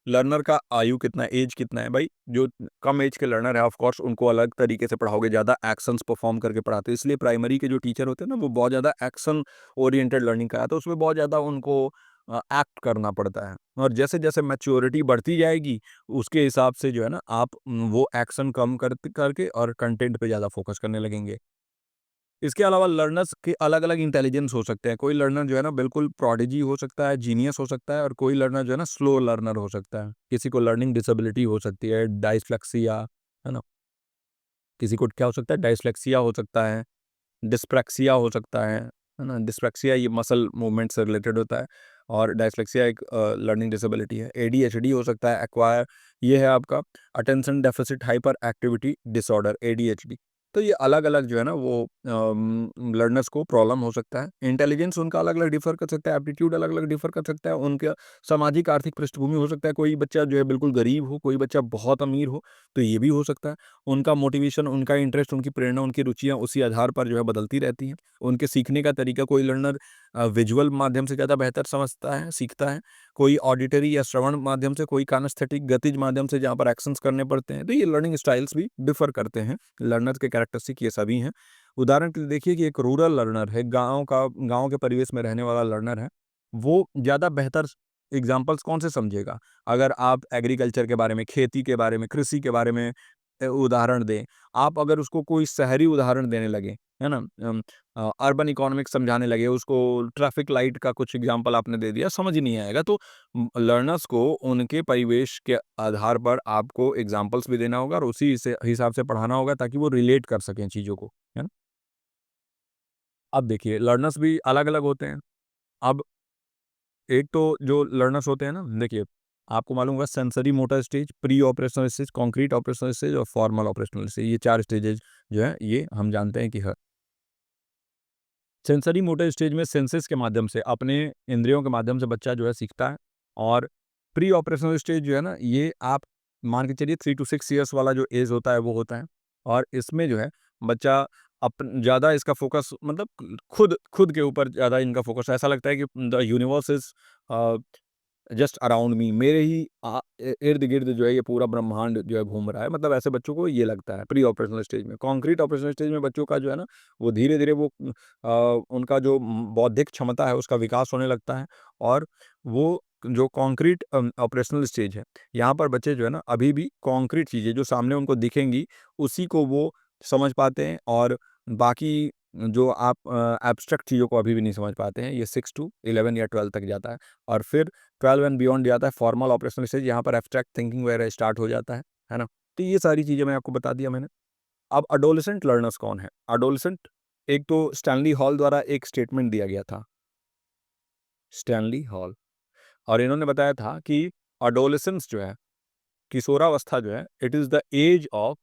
लर्नर का आयु कितना है, ऐज कितना है भाई? जो कम ऐज के लर्नर है ऑफ कोर्स उनको अलग तरीके से पढ़ाओगे, ज़्यादा एक्शंस परफ़ॉर्म करके पढ़ाते हो। इसलिए प्राइमरी के जो टीचर होते हैं ना, वो बहुत ज़्यादा एक्शन ओरिएंटेड लर्निंग कराते हैं, उसमें बहुत ज़्यादा उनको एक्ट करना पड़ता है। और जैसे-जैसे मैच्योरिटी बढ़ती जाएगी, उसके हिसाब से जो है ना आप वो एक्शन कम करके और कंटेंट पे ज़्यादा फ़ोकस करने लगेंगे। इसके अलावा लर्नर्स के अलग-अलग इंटेलिजेंस हो सकते हैं। कोई लर्नर जो है ना बिल्कुल प्रोडिजी हो सकता है, जीनियस हो सकता है और कोई लर्नर जो है ना स्लो लर्नर हो सकता है। किसी को लर्निंग डिसेबिलिटी हो सकती है, डायस्लेक्सिया, है ना? किसी को क्या हो सकता है, डायस्लेक्सिया हो सकता है, डिस्प्रैक्सिया हो सकता है ना? डिस्प्रैक्सिया ये मसल मूवमेंट से रिलेटेड होता है और डायस्लेक्सिया एक लर्निंग डिसेबिलिटी है। एडीएचडी हो सकता है, एक्वायर ये है आपका attention deficit hyper activity disorder ADHD. तो ये अलग-अलग जो है ना वो लर्नर्स को प्रॉब्लम हो सकता है। इंटेलिजेंस उनका अलग-अलग डिफ़र कर सकता है, एप्टीट्यूड अलग-अलग डिफ़र कर सकता है, उनका सामाजिक आर्थिक पृष्ठभूमि हो सकता है, कोई बच्चा जो है बिल्कुल गरीब हो, कोई बच्चा बहुत अमीर हो, तो ये भी हो सकता है। उनका मोटिवेशन, उनका इंटरेस्ट, उनकी प्रेरणा, उनकी रुचियाँ उसी आधार पर जो है बदलती रहती हैं। उनके सीखने का तरीका, कोई लर्नर विजुअल माध्यम से ज़्यादा बेहतर समझता है, सीखता है, कोई ऑडिटरी या श्रवण माध्यम से, कोई काइनेस्थेटिक गतिज माध्यम से जहाँ पर एक्शंस करने पड़ते हैं। तो ये लर्निंग स्टाइल्स भी डिफ़र करते हैं। लर्नर के कैरेक्टरिस्टिक ये सभी हैं। उदाहरण के लिए देखिए कि एक रूरल लर्नर है, गाँव के परिवेश में रहने वाला लर्नर है, वो ज़्यादा बेहतर एग्ज़ाम्पल्स कौन से समझेगा? अगर आप एग्रीकल्चर के बारे में, खेती के बारे में, कृषि के बारे में उदाहरण दें, आप अगर उसको कोई शहरी उदाहरण देने लगें, है ना? अर्बन इकोनॉमिक्स समझाने लगे, उसको ट्रैफिक लाइट का कुछ एग्ज़ाम्पल आपने दे दिया, समझ ही नहीं आएगा। तो लर्नर्स को उनके परिवेश के आधार पर आपको एग्ज़ाम्पल्स भी देना होगा और उसी से हिसाब से पढ़ाना होगा ताकि वो रिलेट कर सकें चीज़ों को, है ना? अब देखिए लर्नर्स भी अलग-अलग होते हैं। अब एक तो जो लर्नर्स होते हैं ना, देखिए आपको मालूम होगा sensory motor stage, pre operational stage, concrete operational stage और फॉर्मल ऑपरेशनल स्टेज, ये 4 स्टेजेज़ जो है ये हम जानते हैं कि है। सेंसरी मोटर स्टेज में सेंसेस के माध्यम से, अपने इंद्रियों के माध्यम से बच्चा जो है सीखता है और प्री ऑपरेशनल स्टेज जो है ना, ये आप मान के चलिए 3 टू 6 इयर्स वाला जो एज होता है वो होता है और इसमें जो है बच्चा ज़्यादा इसका फोकस मतलब खुद खुद के ऊपर ज़्यादा इनका फोकस ऐसा लगता है कि the universe is just around me, मेरे ही इर्द-गिर्द जो है ये पूरा ब्रह्मांड जो है घूम रहा है, मतलब ऐसे बच्चों को ये लगता है प्री ऑपरेशनल स्टेज में। कंक्रीट ऑपरेशनल स्टेज में बच्चों का जो है ना, वो धीरे-धीरे वो उनका जो बौद्धिक क्षमता है उसका विकास होने लगता है और वो जो कंक्रीट ऑपरेशनल स्टेज है, यहाँ पर बच्चे जो है ना अभी भी कंक्रीट चीज़ें जो सामने उनको दिखेंगी, उसी को वो समझ पाते हैं और बाकी जो आप एब्स्ट्रैक्ट चीज़ों को अभी भी नहीं समझ पाते हैं। ये 6 टू 11 या 12 तक जाता है और फिर 12 एंड बियॉन्ड जाता है फॉर्मल ऑपरेशनल स्टेज, यहाँ पर एब्स्ट्रैक्ट थिंकिंग वगैरह स्टार्ट हो जाता है ना? तो ये सारी चीज़ें मैं आपको बता दिया मैंने। अब एडोलेसेंट लर्नर्स कौन है? एडोलेसेंट एक तो स्टैनली हॉल द्वारा एक स्टेटमेंट दिया गया था, स्टैनली हॉल, और इन्होंने बताया था कि एडोलेसेंस जो है, किशोरावस्था जो है, it is the age of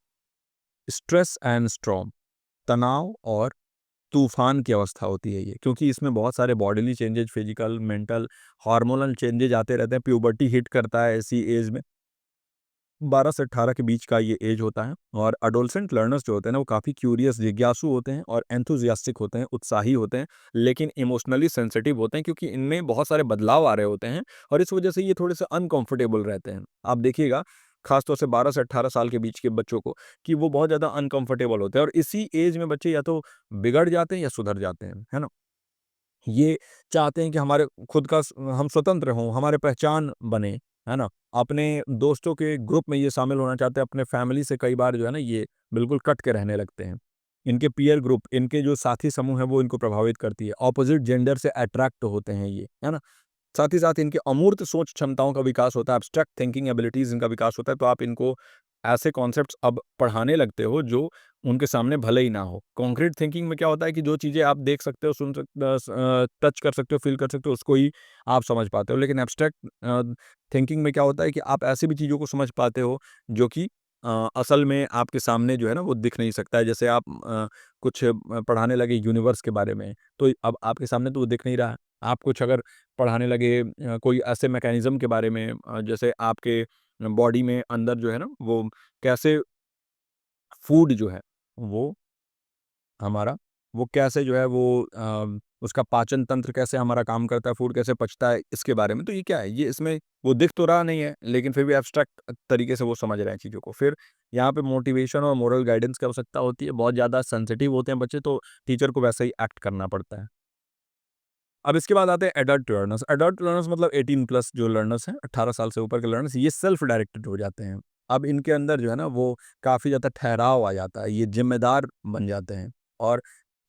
stress and storm, तनाव और तूफान की अवस्था होती है ये, क्योंकि इसमें बहुत सारे bodily changes, physical, mental, hormonal changes आते रहते हैं। प्यूबर्टी हिट करता है ऐसी एज में, 12 से 18 के बीच का ये एज होता है और एडोलसेंट लर्नर्स जो होते हैं ना, वो काफ़ी क्यूरियस, जिज्ञासु होते हैं और एंथुसियास्टिक होते हैं, उत्साही होते हैं, लेकिन इमोशनली सेंसिटिव होते हैं क्योंकि इनमें बहुत सारे बदलाव आ रहे होते हैं और इस वजह से ये थोड़े से अनकंफर्टेबल रहते हैं। आप देखिएगा खासतौर से 12 से 18 साल के बीच के बच्चों को कि वो बहुत ज़्यादा अनकंफर्टेबल होते हैं और इसी एज में बच्चे या तो बिगड़ जाते हैं या सुधर जाते हैं, है ना? ये चाहते हैं कि हमारे खुद का हम स्वतंत्र हों, हमारे पहचान बने, है ना? अपने दोस्तों के ग्रुप में ये शामिल होना चाहते हैं, अपने फैमिली से कई बार जो है ना ये बिल्कुल कट के रहने लगते हैं। इनके पीयर ग्रुप, इनके जो साथी समूह है वो इनको प्रभावित करती है। ऑपोज़िट जेंडर से अट्रैक्ट होते हैं ये, है ना? साथ ही साथ इनके अमूर्त सोच क्षमताओं का विकास होता है, एब्स्ट्रैक्ट थिंकिंग एबिलिटीज़ इनका विकास होता है, तो आप इनको ऐसे कॉन्सेप्ट्स अब पढ़ाने लगते हो जो उनके सामने भले ही ना हो। कॉन्क्रीट थिंकिंग में क्या होता है कि जो चीज़ें आप देख सकते हो, टच कर सकते हो, फ़ील कर सकते हो, उसको ही आप समझ पाते हो। लेकिन एब्स्ट्रैक्ट थिंकिंग में क्या होता है कि आप ऐसी भी चीज़ों को समझ पाते हो जो कि असल में आपके सामने जो है ना वो दिख नहीं सकता है। जैसे आप कुछ पढ़ाने लगे यूनिवर्स के बारे में, तो अब आपके सामने तो वो दिख नहीं रहा है। आप कुछ अगर पढ़ाने लगे कोई ऐसे मैकेनिज़्म के बारे में जैसे आपके बॉडी में अंदर जो है ना वो कैसे फूड जो है वो हमारा वो कैसे जो है वो उसका पाचन तंत्र कैसे हमारा काम करता है, फूड कैसे पचता है, इसके बारे में। तो ये क्या है, ये इसमें वो दिख तो रहा नहीं है, लेकिन फिर भी एब्स्ट्रैक्ट तरीके से वो समझ रहे हैं चीज़ों को। फिर यहाँ पे मोटिवेशन और मोरल गाइडेंस की आवश्यकता होती है। बहुत ज़्यादा सेंसिटिव होते हैं बच्चे, तो टीचर को वैसे ही एक्ट करना पड़ता है। अब इसके बाद आते हैं एडल्ट लर्नर्स। एडल्ट लर्नर्स मतलब 18 प्लस जो लर्नर्स हैं, 18 साल से ऊपर के लर्नर्स, ये सेल्फ डायरेक्टेड हो जाते हैं। अब इनके अंदर जो है ना वो काफ़ी ज़्यादा ठहराव आ जाता है, ये ज़िम्मेदार बन जाते हैं और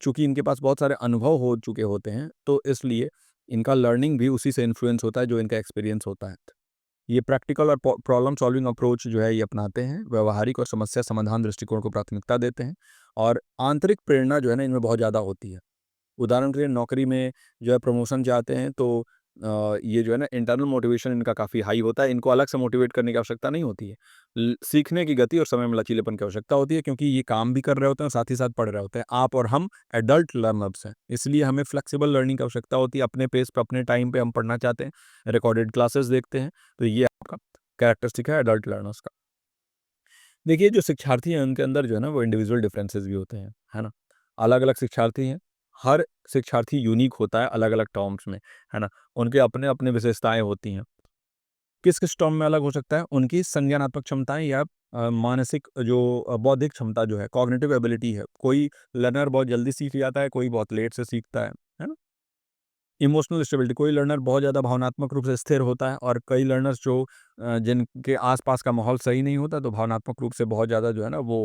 चूँकि इनके पास बहुत सारे अनुभव हो चुके होते हैं, तो इसलिए इनका लर्निंग भी उसी से इन्फ्लुएंस होता है जो इनका एक्सपीरियंस होता है। ये प्रैक्टिकल और प्रॉब्लम सॉल्विंग अप्रोच जो है ये अपनाते हैं, व्यावहारिक और समस्या समाधान दृष्टिकोण को प्राथमिकता देते हैं और आंतरिक प्रेरणा जो है ना इनमें बहुत ज़्यादा होती है। उदाहरण के लिए नौकरी में जो है प्रमोशन चाहते हैं तो ये जो है ना इंटरनल मोटिवेशन इनका काफ़ी हाई होता है, इनको अलग से मोटिवेट करने की आवश्यकता नहीं होती है। सीखने की गति और समय में लचीलेपन की आवश्यकता होती है, क्योंकि ये काम भी कर रहे होते हैं और साथ ही साथ पढ़ रहे होते हैं। आप और हम एडल्ट लर्नर्स हैं, इसलिए हमें फ्लेक्सिबल लर्निंग की आवश्यकता होती है। अपने पेस पे अपने टाइम पे हम पढ़ना चाहते हैं, रिकॉर्डेड क्लासेस देखते हैं, तो ये आपका कैरेक्टरिस्टिक है एडल्ट लर्नर्स का। देखिए, जो शिक्षार्थी हैं उनके अंदर जो है ना वो इंडिविजुअल डिफरेंसेस भी होते हैं, है ना? अलग-अलग शिक्षार्थी हैं, हर शिक्षार्थी यूनिक होता है अलग-अलग टर्म्स में, है ना? उनके अपने-अपने विशेषताएँ होती हैं। किस-किस टर्म में अलग हो सकता है? उनकी संज्ञानात्मक क्षमताएँ या मानसिक जो बौद्धिक क्षमता जो है, कॉग्निटिव एबिलिटी है। कोई लर्नर बहुत जल्दी सीख जाता है, कोई बहुत लेट से सीखता है ना? इमोशनल स्टेबिलिटी, कोई लर्नर बहुत ज़्यादा भावनात्मक रूप से स्थिर होता है और कई लर्नर्स जो जिनके आस-पास का माहौल सही नहीं होता, तो भावनात्मक रूप से बहुत ज़्यादा जो है ना वो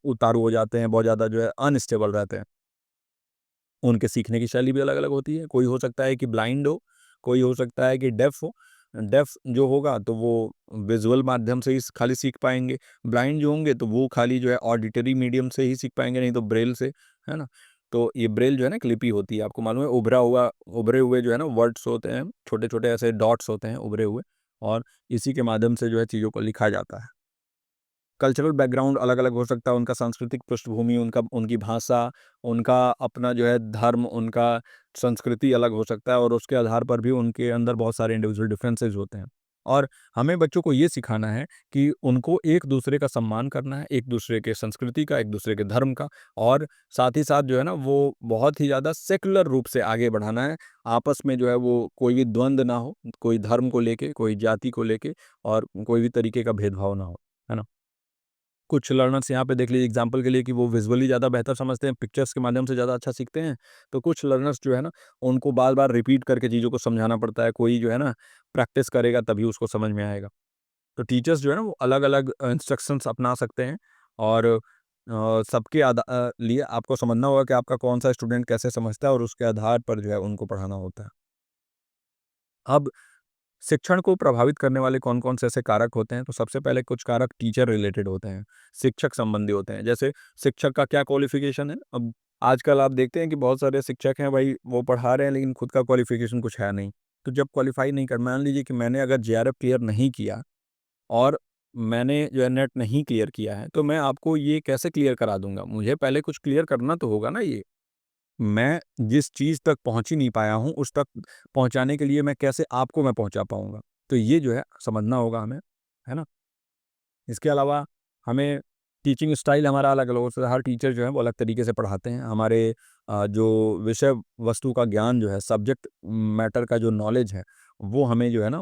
उतारू हो जाते हैं, बहुत ज़्यादा जो है अनस्टेबल रहते हैं। उनके सीखने की शैली भी अलग-अलग होती है। कोई हो सकता है कि ब्लाइंड हो, कोई हो सकता है कि डेफ हो। डेफ जो होगा तो वो विज़ुअल माध्यम से ही खाली सीख पाएँगे। ब्लाइंड जो होंगे तो वो खाली जो है ऑडिटरी मीडियम से ही सीख पाएँगे, नहीं तो ब्रेल से, है ना? तो ये ब्रेल जो है ना एक लिपि होती है, आपको मालूम है, उभरे हुए जो है ना वर्ड्स होते हैं, छोटे-छोटे ऐसे डॉट्स होते हैं उभरे हुए, और इसी के माध्यम से जो है चीज़ों को लिखा जाता है। कल्चरल बैकग्राउंड अलग-अलग हो सकता है, उनका सांस्कृतिक पृष्ठभूमि, उनकी भाषा, उनका अपना जो है धर्म, उनका संस्कृति अलग हो सकता है, और उसके आधार पर भी उनके अंदर बहुत सारे इंडिविजुअल डिफरेंसेस होते हैं। और हमें बच्चों को ये सिखाना है कि उनको एक-दूसरे का सम्मान करना है, एक-दूसरे के संस्कृति का, एक-दूसरे के धर्म का, और साथ ही साथ जो है ना वो बहुत ही ज़्यादा सेक्युलर रूप से आगे बढ़ाना है। आपस में जो है वो कोई भी द्वंद ना हो, कोई धर्म को लेके, कोई जाति को लेके, और कोई भी तरीके का भेदभाव ना हो। है ना? कुछ लर्नर्स यहाँ पे देख लीजिए एग्जांपल के लिए कि वो विजुअली ज़्यादा बेहतर समझते हैं, पिक्चर्स के माध्यम से ज़्यादा अच्छा सीखते हैं। तो कुछ लर्नर्स जो है ना, उनको बार-बार रिपीट करके चीज़ों को समझाना पड़ता है। कोई जो है ना, प्रैक्टिस करेगा तभी उसको समझ में आएगा। तो टीचर्स जो है ना, वो अलग-अलग इंस्ट्रक्शंस अपना सकते हैं, और सबके लिए आपको समझना होगा कि आपका कौन-सा स्टूडेंट कैसे समझता है, और उसके आधार पर जो है उनको पढ़ाना होता है। अब शिक्षण को प्रभावित करने वाले कौन-कौन से ऐसे कारक होते हैं? तो सबसे पहले कुछ कारक टीचर रिलेटेड होते हैं, शिक्षक संबंधी होते हैं। जैसे शिक्षक का क्या क्वालिफ़िकेशन है? अब आजकल आप देखते हैं कि बहुत सारे शिक्षक हैं भाई, वो पढ़ा रहे हैं लेकिन खुद का क्वालिफ़िकेशन कुछ है नहीं। तो जब क्वालीफ़ाई नहीं कर, मान लीजिए कि मैंने अगर जेआरएफ क्लियर नहीं किया, और मैंने जो है नेट नहीं क्लियर किया है, तो मैं आपको ये कैसे क्लियर करा दूँगा? मुझे पहले कुछ क्लियर करना तो होगा ना ये। मैं जिस चीज़ तक पहुँच ही नहीं पाया हूँ, उस तक पहुँचाने के लिए मैं कैसे आपको मैं पहुँचा पाऊँगा? तो ये जो है समझना होगा हमें, है ना? इसके अलावा हमें टीचिंग स्टाइल हमारा अलग-अलग हो सकता है, हर टीचर जो है वो अलग तरीके से पढ़ाते हैं। हमारे जो विषय वस्तु का ज्ञान जो है, सब्जेक्ट मैटर का जो नॉलेज है, वो हमें जो है ना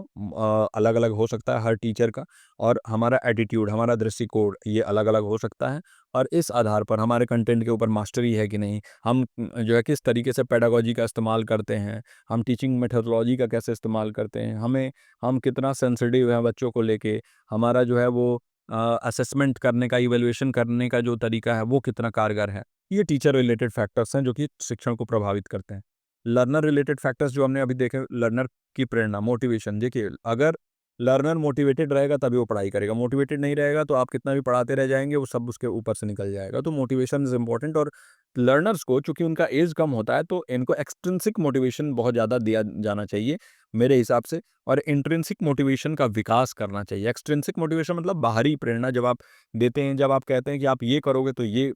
अलग-अलग हो सकता है हर टीचर का, और हमारा एटीट्यूड, हमारा दृष्टिकोण ये अलग-अलग हो सकता है, और इस आधार पर हमारे कंटेंट के ऊपर मास्टरी है कि नहीं, हम जो है किस तरीके से पेडागॉजी का इस्तेमाल करते हैं, हम टीचिंग मेथोडोलॉजी का कैसे इस्तेमाल करते हैं, हम कितना सेंसिटिव हैं बच्चों को लेके, हमारा जो है वो असेसमेंट करने का, इवैल्यूएशन करने का जो तरीका है, वो कितना कारगर है। ये टीचर रिलेटेड फैक्टर्स हैं जो कि शिक्षण को प्रभावित करते हैं। लर्नर रिलेटेड फैक्टर्स जो हमने अभी देखे, लर्नर की प्रेरणा, मोटिवेशन, देखिए अगर लर्नर मोटिवेटेड रहेगा तभी वो पढ़ाई करेगा, मोटिवेटेड नहीं रहेगा तो आप कितना भी पढ़ाते रह जाएँगे, वो सब उसके ऊपर से निकल जाएगा। तो मोटिवेशन इज़ इम्पोर्टेंट, और लर्नर्स को चूँकि उनका एज कम होता है, तो इनको एक्सट्रिंसिक मोटिवेशन बहुत ज़्यादा दिया जाना चाहिए मेरे हिसाब से, और इंट्रिंसिक मोटिवेशन का विकास करना चाहिए। एक्सट्रिंसिक मोटिवेशन मतलब बाहरी प्रेरणा जब आप देते हैं, जब आप कहते हैं कि आप ये करोगे तो ये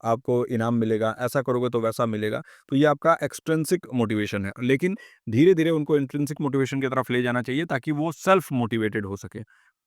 आपको इनाम मिलेगा, ऐसा करोगे तो वैसा मिलेगा, तो ये आपका एक्सट्रिंसिक मोटिवेशन है। लेकिन धीरे-धीरे उनको इंट्रिंसिक मोटिवेशन की तरफ ले जाना चाहिए ताकि वो सेल्फ मोटिवेटेड हो सके।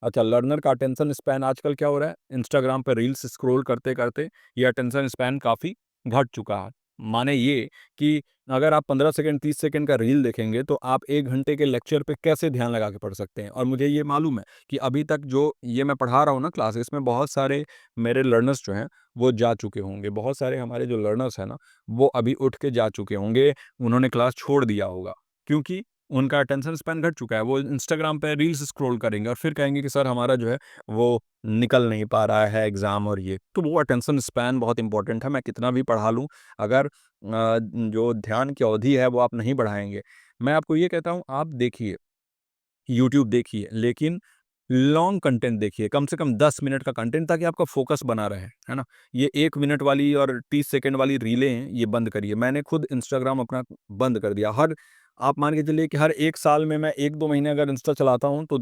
अच्छा, लर्नर का अटेंशन स्पैन आजकल क्या हो रहा है, इंस्टाग्राम पे रील्स स्क्रॉल करते-करते ये अटेंशन स्पैन काफ़ी घट चुका है। माने ये कि अगर आप 15 सेकंड 30 सेकंड का रील देखेंगे तो आप 1 घंटे के लेक्चर पे कैसे ध्यान लगा के पढ़ सकते हैं। और मुझे ये मालूम है कि अभी तक जो ये मैं पढ़ा रहा हूँ ना क्लास, इसमें बहुत सारे मेरे लर्नर्स जो हैं वो जा चुके होंगे। बहुत सारे हमारे जो लर्नर्स हैं ना, वो अभी उठ के जा चुके होंगे, उन्होंने क्लास छोड़ दिया होगा। क्योंकि उनका अटेंशन स्पैन घट चुका है। वो इंस्टाग्राम पे रील्स स्क्रॉल करेंगे और फिर कहेंगे कि सर हमारा जो है वो निकल नहीं पा रहा है एग्ज़ाम और ये। तो वो अटेंशन स्पैन बहुत इम्पोर्टेंट है, मैं कितना भी पढ़ा लूँ, अगर जो ध्यान की अवधि है वो आप नहीं बढ़ाएँगे। मैं आपको ये कहता हूँ, आप देखिए, यूट्यूब देखिए, लेकिन लॉन्ग कंटेंट देखिए, कम से कम 10 मिनट का कंटेंट, ताकि आपका फ़ोकस बना रहे, है ना? ये 1 मिनट वाली और 30 सेकंड वाली रीलें हैं, ये बंद करिए। मैंने खुद इंस्टाग्राम अपना बंद कर दिया। हर आप मान के चलिए कि हर 1 साल में मैं 1-2 महीने अगर इंस्टा चलाता हूँ तो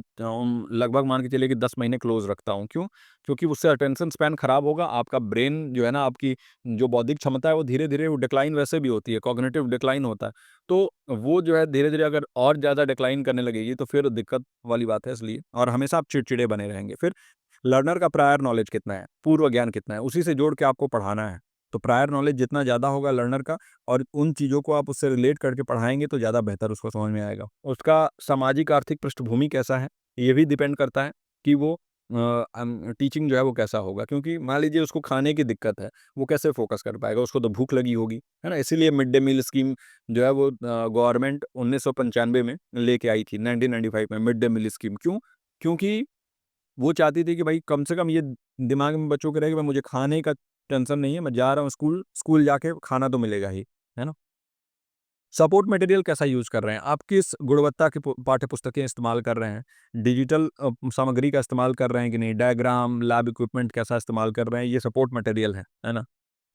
लगभग मान के चलिए कि 10 महीने क्लोज़ रखता हूँ। क्यों? क्योंकि उससे अटेंशन स्पैन खराब होगा, आपका ब्रेन जो है ना, आपकी जो बौद्धिक क्षमता है वो धीरे-धीरे वो डिक्लाइन वैसे भी होती है, कॉग्निटिव डिक्लाइन होता है। तो वो जो है धीरे-धीरे अगर और ज़्यादा डिक्लाइन करने लगेगी तो फिर दिक्कत वाली बात है, इसलिए और हमेशा आप चिड़चिड़े बने रहेंगे। फिर लर्नर का प्रायर नॉलेज कितना है, पूर्व ज्ञान कितना है, उसी से जोड़ के आपको पढ़ाना है। तो प्रायर नॉलेज जितना ज़्यादा होगा लर्नर का और उन चीज़ों को आप उससे रिलेट करके पढ़ाएँगे तो ज़्यादा बेहतर उसको समझ में आएगा। उसका सामाजिक आर्थिक पृष्ठभूमि कैसा है, ये भी डिपेंड करता है कि वो टीचिंग जो है वो कैसा होगा, क्योंकि मान लीजिए उसको खाने की दिक्कत है, वो कैसे फ़ोकस कर पाएगा? उसको तो भूख लगी होगी, है ना? इसीलिए मिड डे मील स्कीम जो है वो गवर्नमेंट 1995 में लेके आई थी, 1995 में मिड डे मील स्कीम। क्यों? क्योंकि वो चाहती थी कि भाई कम से कम ये दिमाग में बच्चों के रहे कि भाई मुझे खाने का टेंशन नहीं है, मैं जा रहा हूँ स्कूल, स्कूल जाके खाना तो मिलेगा ही, है ना? सपोर्ट मटेरियल कैसा यूज़ कर रहे हैं? आप किस गुणवत्ता की पाठ्य पुस्तकें इस्तेमाल कर रहे हैं? डिजिटल सामग्री का इस्तेमाल कर रहे हैं कि नहीं? डायग्राम, लैब इक्विपमेंट कैसा इस्तेमाल कर रहे हैं? ये सपोर्ट मटेरियल है ना?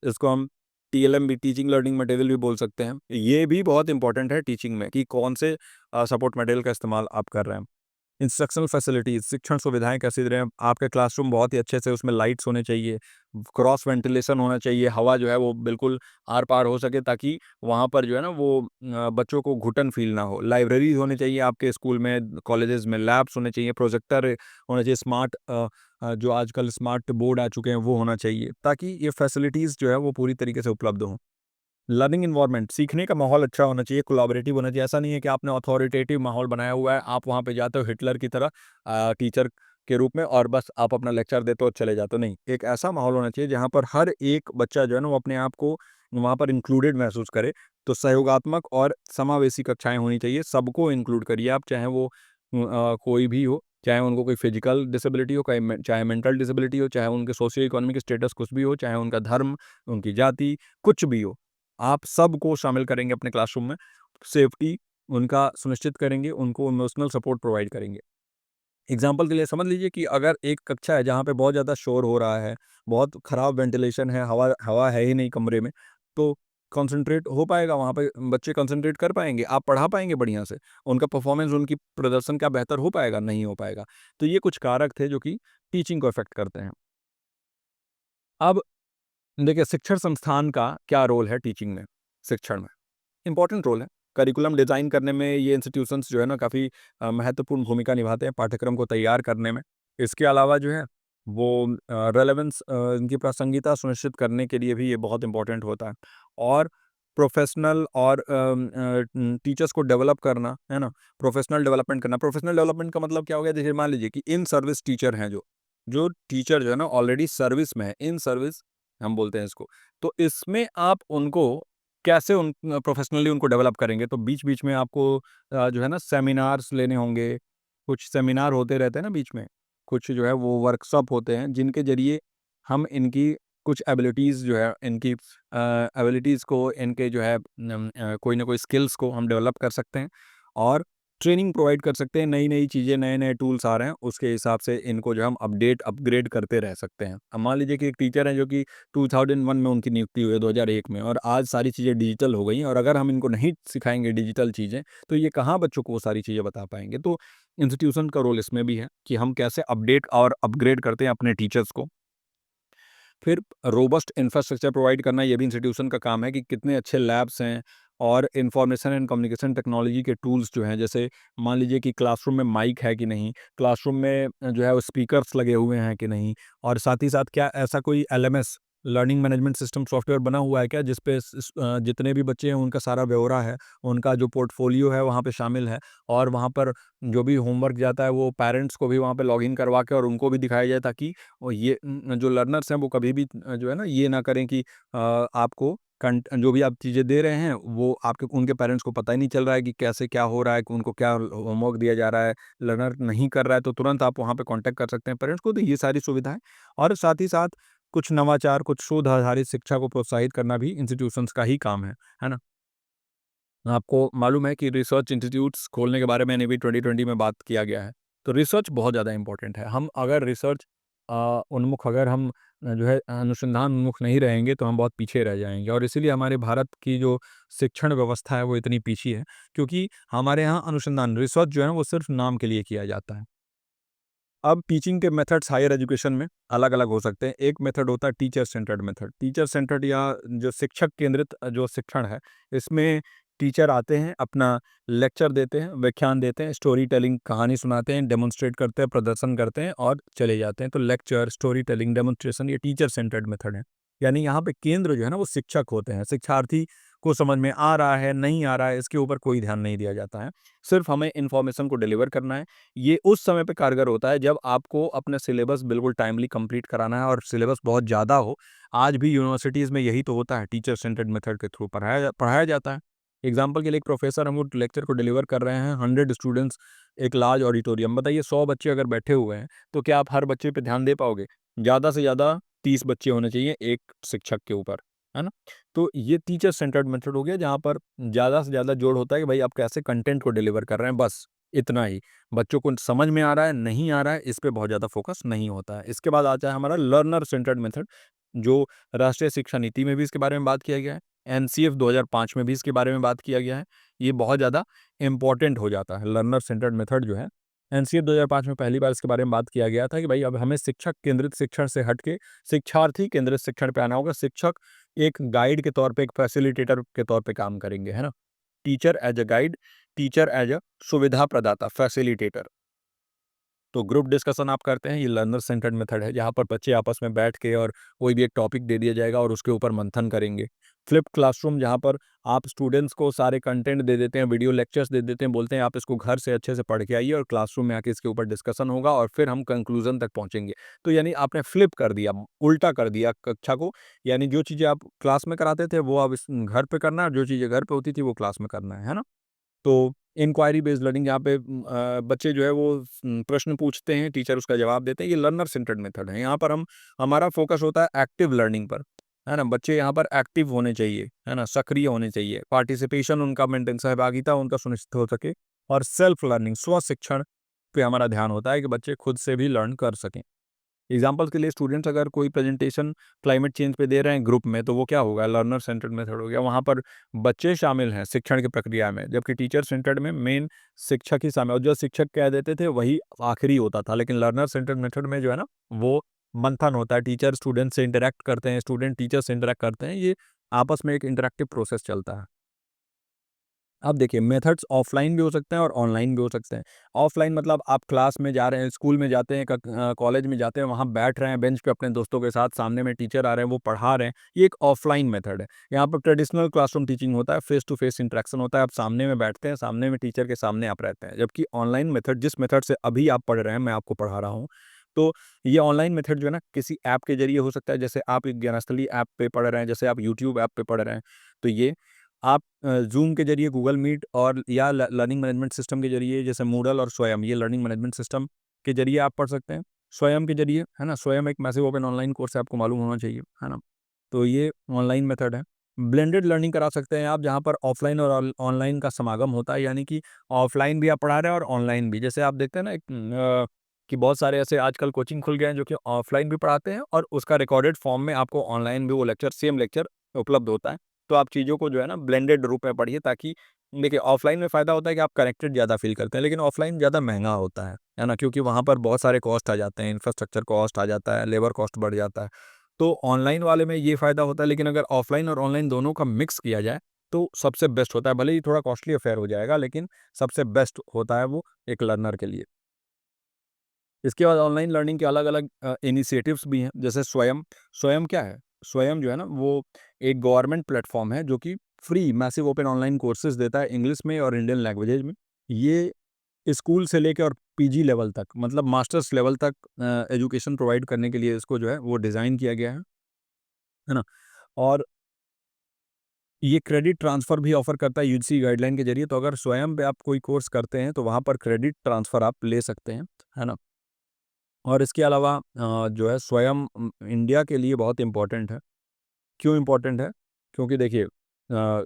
इसको हम टीएलएम भी, टीचिंग लर्निंग मटेरियल भी बोल सकते हैं। ये भी बहुत इंपॉर्टेंट है टीचिंग में कि कौन से सपोर्ट मटेरियल का इस्तेमाल आप कर रहे हैं। इंस्ट्रक्शनल फैसिलिटीज़, शिक्षण सुविधाएँ कैसी दे रहे हैं? आपके क्लासरूम बहुत ही अच्छे से उसमें लाइट्स होने चाहिए, क्रॉस वेंटिलेशन होना चाहिए, हवा जो है वो बिल्कुल आर-पार हो सके ताकि वहाँ पर जो है ना वो बच्चों को घुटन फ़ील ना हो। लाइब्रेरीज़ होनी चाहिए आपके स्कूल में, कॉलेजेस में, लैब्स होने चाहिए, प्रोजेक्टर होना चाहिए, स्मार्ट जो आजकल स्मार्ट बोर्ड आ चुके हैं वो होना चाहिए, ताकि ये फैसिलिटीज़ जो है वो पूरी तरीके से उपलब्ध हों। लर्निंग एनवायरनमेंट, सीखने का माहौल अच्छा होना चाहिए, कोलैबोरेटिव होना चाहिए। ऐसा नहीं है कि आपने अथॉरिटेटिव माहौल बनाया हुआ है, आप वहाँ पे जाते हो हिटलर की तरह टीचर के रूप में और बस आप अपना लेक्चर देते हो और चले जाते हो। नहीं, एक ऐसा माहौल होना चाहिए जहाँ पर हर एक बच्चा जो है ना वो अपने आप को वहाँ पर इंक्लूडेड महसूस करे। तो सहयोगात्मक और समावेशी कक्षाएँ होनी चाहिए, सबको इंक्लूड करिए आप, चाहे वो कोई भी हो, चाहे उनको कोई फिजिकल डिसेबिलिटी हो, चाहे मेंटल डिसेबिलिटी हो, चाहे उनके सोशियो इकोनॉमिक स्टेटस कुछ भी हो, चाहे उनका धर्म, उनकी जाति, कुछ भी हो। आप सबको शामिल करेंगे अपने क्लासरूम में, सेफ्टी उनका सुनिश्चित करेंगे, उनको इमोशनल सपोर्ट प्रोवाइड करेंगे। एग्ज़ाम्पल के लिए समझ लीजिए कि अगर एक कक्षा है जहाँ पे बहुत ज़्यादा शोर हो रहा है, बहुत खराब वेंटिलेशन है, हवा हवा है ही नहीं कमरे में, तो कॉन्सन्ट्रेट हो पाएगा वहाँ पे, बच्चे कॉन्सन्ट्रेट कर पाएँगे, आप पढ़ा पाएँगे बढ़िया से, उनका परफ़ॉर्मेंस, उनकी प्रदर्शन क्या बेहतर हो पाएगा? नहीं हो पाएगा। तो ये कुछ कारक थे जो कि टीचिंग को अफ़ेक्ट करते हैं। अब देखिए शिक्षण संस्थान का क्या रोल है टीचिंग में, शिक्षण में? इम्पोर्टेंट रोल है। करिकुलम डिज़ाइन करने में ये इंस्टीट्यूशंस जो है ना काफ़ी महत्वपूर्ण भूमिका निभाते हैं पाठ्यक्रम को तैयार करने में। इसके अलावा जो है वो रेलेवेंस इनकी प्रासंगिकता सुनिश्चित करने के लिए भी ये बहुत इम्पोर्टेंट होता है। और प्रोफ़ेशनल और टीचर्स को डेवलप करना, है ना? प्रोफ़ेशनल डेवलपमेंट करना। प्रोफ़ेशनल डेवलपमेंट का मतलब क्या हो गया? जैसे मान लीजिए कि इन सर्विस टीचर हैं जो टीचर जो है ना ऑलरेडी सर्विस में है, इन सर्विस हम बोलते हैं इसको। तो इसमें आप उनको कैसे प्रोफ़ेशनली उनको डेवलप करेंगे? तो बीच-बीच में आपको जो है ना सेमिनार्स लेने होंगे, कुछ सेमिनार होते रहते हैं ना बीच में, कुछ जो है वो वर्कशॉप होते हैं जिनके ज़रिए हम इनकी कुछ एबिलिटीज़ जो है इनकी एबिलिटीज़ को इनके जो है कोई ना कोई स्किल्स को हम डेवलप कर सकते हैं और ट्रेनिंग प्रोवाइड कर सकते हैं। नई-नई चीज़ें, नए-नए टूल्स आ रहे हैं, उसके हिसाब से इनको जो है हम अपडेट, अपग्रेड करते रह सकते हैं। अब मान लीजिए कि एक टीचर है जो कि 2001 में उनकी नियुक्ति हुई है, 2001 में, और आज सारी चीज़ें डिजिटल हो गई हैं और अगर हम इनको नहीं सिखाएँगे डिजिटल चीज़ें, तो ये कहाँ बच्चों को वो सारी चीज़ें बता पाएँगे। तो इंस्टीट्यूशन का रोल इसमें भी है कि हम कैसे अपडेट और अपग्रेड करते हैं अपने टीचर्स को। फिर रोबस्ट इंफ्रास्ट्रक्चर प्रोवाइड करना, ये भी इंस्टीट्यूशन का काम है कि कितने अच्छे लैब्स हैं और इंफॉर्मेशन एंड कम्युनिकेशन टेक्नोलॉजी के टूल्स जो हैं, जैसे मान लीजिए कि क्लासरूम में माइक है कि नहीं, क्लासरूम में जो है वो स्पीकर्स लगे हुए हैं कि नहीं, और साथ ही साथ क्या ऐसा कोई LMS, learning management system software बना हुआ है क्या जिस पे जितने भी बच्चे हैं उनका सारा ब्यौरा है, उनका जो पोर्टफोलियो है वहाँ पे शामिल है, और वहाँ पर जो भी होमवर्क जाता है वो पेरेंट्स को भी वहाँ पे लॉगिन करवा के और उनको भी दिखाया जाए, ताकि और ये जो लर्नर्स हैं वो कभी भी जो है ना ये ना करें कि आपको जो भी आप चीज़ें दे रहे हैं वो आपके उनके पेरेंट्स को पता ही नहीं चल रहा है कि कैसे क्या हो रहा है, कि उनको क्या होमवर्क दिया जा रहा है, लर्नर नहीं कर रहा है, तो तुरंत आप वहाँ पे कांटेक्ट कर सकते हैं पेरेंट्स को। तो ये सारी सुविधाएं, और साथ ही साथ कुछ नवाचार, कुछ शोध आधारित शिक्षा को प्रोत्साहित करना भी इंस्टीट्यूशंस का ही काम है ना? आपको मालूम है कि रिसर्च इंस्टीट्यूट्स खोलने के बारे में भी 2020 में बात किया गया है। तो रिसर्च बहुत ज़्यादा इम्पोर्टेंट है। हम अगर रिसर्च उन्मुख अगर हम जो है अनुसंधान उन्मुख नहीं रहेंगे तो हम बहुत पीछे रह जाएँगे और इसीलिए हमारे भारत की जो शिक्षण व्यवस्था है वो इतनी पीछे है, क्योंकि हमारे यहाँ अनुसंधान रिसर्च जो है वो सिर्फ़ नाम के लिए किया जाता है। अब टीचिंग के मेथड्स हायर एजुकेशन में अलग-अलग हो सकते हैं। एक मेथड होता है teacher centred method. Teacher centred या जो शिक्षक केंद्रित जो शिक्षण है, इसमें टीचर आते हैं, अपना लेक्चर देते हैं, व्याख्यान देते हैं, स्टोरी टेलिंग कहानी सुनाते हैं, डेमोंस्ट्रेट करते हैं, प्रदर्शन करते हैं और चले जाते हैं। तो लेक्चर, स्टोरी टेलिंग, डेमोंस्ट्रेशन ये टीचर सेंटर्ड मेथड है। यानी यहाँ पे केंद्र जो है ना वो शिक्षक होते हैं। शिक्षार्थी को समझ में आ रहा है, नहीं आ रहा है, इसके ऊपर कोई ध्यान नहीं दिया जाता है। सिर्फ़ हमें इन्फॉर्मेशन को डिलीवर करना है। ये उस समय पे कारगर होता है जब आपको अपना सिलेबस बिल्कुल टाइमली कंप्लीट कराना है और सिलेबस बहुत ज़्यादा हो। आज भी यूनिवर्सिटीज़ में यही तो होता है, टीचर सेंटर्ड मेथड के थ्रू पढ़ाया जाता है। एग्ज़ाम्पल के लिए एक प्रोफ़ेसर हम वो लेक्चर को डिलीवर कर रहे हैं, 100 स्टूडेंट्स एक लार्ज ऑडिटोरियम, बताइए 100 बच्चे अगर बैठे हुए हैं, तो क्या आप हर बच्चे पे ध्यान दे पाओगे? ज़्यादा से ज़्यादा 30 बच्चे होने चाहिए एक शिक्षक के ऊपर, है ना? तो ये टीचर सेंटर्ड मेथड हो गया जहाँ पर ज़्यादा से ज़्यादा जोर होता है कि भाई आप कैसे कंटेंट को डिलीवर कर रहे हैं, बस इतना ही। बच्चों को समझ में आ रहा है, नहीं आ रहा है, इस पे बहुत ज़्यादा फ़ोकस नहीं होता है। इसके बाद आता है हमारा लर्नर सेंटर्ड मेथड, जो राष्ट्रीय शिक्षा नीति में भी इसके बारे में बात किया गया है। एनसीएफ 2005 में भी इसके बारे में बात किया गया है। ये बहुत ज़्यादा इम्पोर्टेंट हो जाता है, लर्नर सेंटर्ड मेथड जो है। एनसीएफ 2005 में पहली बार इसके बारे में बात किया गया था कि भाई अब हमें शिक्षक केंद्रित शिक्षण से हट के शिक्षार्थी केंद्रित शिक्षण पे आना होगा। शिक्षक एक गाइड के तौर पे, एक फैसिलिटेटर के तौर पे काम करेंगे, है ना? Teacher as a guide, teacher as a सुविधा प्रदाता, फैसिलिटेटर। तो ग्रुप डिस्कशन आप करते हैं, ये लर्नर सेंटर्ड मेथड है, जहाँ पर बच्चे आपस में बैठ के और कोई भी एक टॉपिक दे दिया जाएगा और उसके ऊपर मंथन करेंगे। फ्लिप्ड क्लासरूम, जहाँ पर आप स्टूडेंट्स को सारे कंटेंट दे देते हैं, वीडियो लेक्चर्स दे देते हैं, बोलते हैं आप इसको घर से अच्छे से पढ़ के आइए और क्लासरूम में आके इसके ऊपर डिस्कशन होगा और फिर हम कंक्लूजन तक पहुँचेंगे। तो यानी आपने फ्लिप कर दिया, उल्टा कर दिया कक्षा को, यानी जो चीज़ें आप क्लास में कराते थे वो अब इस घर पे करना है और जो चीज़ें घर पे होती थी वो क्लास में करना है ना? तो इंक्वायरी बेस्ड लर्निंग, जहाँ पे बच्चे जो है वो प्रश्न पूछते हैं, टीचर उसका जवाब देते हैं, ये लर्नर सेंटर्ड मेथड है। यहाँ पर हमारा फोकस होता है एक्टिव लर्निंग पर, है ना? बच्चे यहाँ पर एक्टिव होने चाहिए, है ना? सक्रिय होने चाहिए, पार्टिसिपेशन उनका मेंटेन, सहभागिता उनका सुनिश्चित हो सके और सेल्फ लर्निंग, स्व शिक्षण पे हमारा ध्यान होता है कि बच्चे खुद से भी लर्न कर सकें। एग्जाम्पल के लिए स्टूडेंट्स अगर कोई प्रेजेंटेशन क्लाइमेट चेंज पे दे रहे हैं ग्रुप में, तो वो क्या होगा, लर्नर सेंटर्ड मेथड हो गया। वहाँ पर बच्चे शामिल हैं शिक्षण की प्रक्रिया में, जबकि टीचर सेंटर्ड में मेन शिक्षक ही शामिल, और जो शिक्षक कह देते थे वही आखिरी होता था। लेकिन लर्नर सेंटर्ड मेथड में जो है ना वो मंथन होता है, टीचर स्टूडेंट से इंटरेक्ट करते हैं, स्टूडेंट टीचर से इंटरेक्ट करते हैं, ये आपस में एक इंटरेक्टिव प्रोसेस चलता है। अब देखिए मेथड्स ऑफलाइन भी हो सकते हैं और ऑनलाइन भी हो सकते हैं। ऑफलाइन मतलब आप क्लास में जा रहे हैं, स्कूल में जाते हैं, कॉलेज में जाते हैं, वहाँ बैठ रहे हैं बेंच पे अपने दोस्तों के साथ, सामने में टीचर आ रहे हैं, वो पढ़ा रहे हैं, ये एक ऑफलाइन मेथड है। यहाँ पर ट्रेडिशनल क्लासरूम टीचिंग होता है, फेस टू फेस इंटरेक्शन होता है, आप सामने में बैठते हैं, सामने में टीचर के सामने आप रहते हैं। जबकि ऑनलाइन मेथड, जिस मेथड से अभी आप पढ़ रहे हैं, मैं आपको पढ़ा रहा हूँ, तो ये ऑनलाइन मेथड जो है ना किसी ऐप के ज़रिए हो सकता है, जैसे आप एक ज्ञानस्थली ऐप पे पढ़ रहे हैं, जैसे आप यूट्यूब ऐप पे पढ़ रहे हैं, तो ये आप ज़ूम के ज़रिए, गूगल मीट और या ल लर्निंग मैनेजमेंट सिस्टम के ज़रिए, जैसे मूडल और स्वयं, ये लर्निंग मैनेजमेंट सिस्टम के ज़रिए आप पढ़ सकते हैं। स्वयं के ज़रिए, है ना? स्वयं एक मैसिव ओपन ऑनलाइन कोर्स है, आपको मालूम होना चाहिए, है ना? तो ये ऑनलाइन मेथड है। ब्लेंडेड लर्निंग करा सकते हैं आप, जहाँ पर ऑफ़लाइन और ऑनलाइन का समागम होता है, यानी कि ऑफ़लाइन भी आप पढ़ा रहे हैं और ऑनलाइन भी। जैसे आप देखते हैं ना कि बहुत सारे ऐसे आजकल कोचिंग खुल गए हैं जो कि ऑफ़लाइन भी पढ़ाते हैं और उसका रिकॉर्डेड फॉर्म में आपको ऑनलाइन भी वो लेक्चर, सेम लेक्चर उपलब्ध होता है। तो आप चीज़ों को जो है ना ब्लेंडेड रूप में पढ़िए, ताकि देखिए ऑफ़लाइन में फ़ायदा होता है कि आप कनेक्टेड ज़्यादा फ़ील करते हैं, लेकिन ऑफ़लाइन ज़्यादा महँगा होता है ना? क्योंकि वहाँ पर बहुत सारे कॉस्ट आ जाते हैं, इंफ्रास्ट्रक्चर कॉस्ट आ जाता है, लेबर कॉस्ट बढ़ जाता है। तो ऑनलाइन वाले में ये फ़ायदा होता है, लेकिन अगर ऑफ़लाइन और ऑनलाइन दोनों का मिक्स किया जाए, तो सबसे बेस्ट होता है। भले ही थोड़ा कॉस्टली अफ़ेयर हो जाएगा, लेकिन सबसे बेस्ट होता है वो एक लर्नर के लिए। इसके बाद ऑनलाइन लर्निंग के अलग-अलग इनिशिएटिव्स भी हैं, जैसे स्वयं। स्वयं क्या है? स्वयं जो है ना वो एक गवर्नमेंट प्लेटफ़ॉर्म है जो कि free massive open online courses देता है इंग्लिश में और इंडियन लैंग्वेजेज़ में। ये स्कूल से लेके और पीजी लेवल तक, मतलब मास्टर्स लेवल तक एजुकेशन प्रोवाइड करने के लिए इसको जो है वो डिज़ाइन किया गया है ना? और ये क्रेडिट ट्रांसफ़र भी ऑफ़र करता है यूजीसी गाइडलाइन के ज़रिए, तो अगर स्वयं पे आप कोई कोर्स करते हैं, तो वहाँ पर क्रेडिट ट्रांसफ़र आप ले सकते हैं, है ना? और इसके अलावा जो है स्वयं इंडिया के लिए बहुत इम्पोर्टेंट है। क्यों इम्पोर्टेंट है? क्योंकि देखिए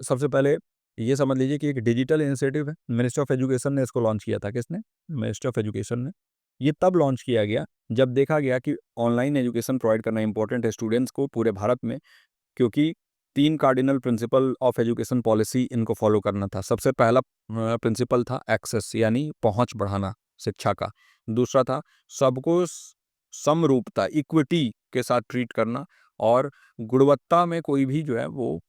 सबसे पहले ये समझ लीजिए कि एक डिजिटल इनिशिएटिव है। मिनिस्ट्री ऑफ एजुकेशन ने इसको लॉन्च किया था। किसने? मिनिस्ट्री ऑफ एजुकेशन ने। ये तब लॉन्च किया गया जब देखा गया कि ऑनलाइन एजुकेशन प्रोवाइड करना इंपॉर्टेंट है स्टूडेंट्स को पूरे भारत में, क्योंकि 3 cardinal principle of education policy इनको फॉलो करना था। सबसे पहला प्रिंसिपल था एक्सेस, यानी पहुंच बढ़ाना शिक्षा का। दूसरा था सबको समरूपता, इक्विटी के साथ ट्रीट करना, और गुणवत्ता में कोई भी जो है वो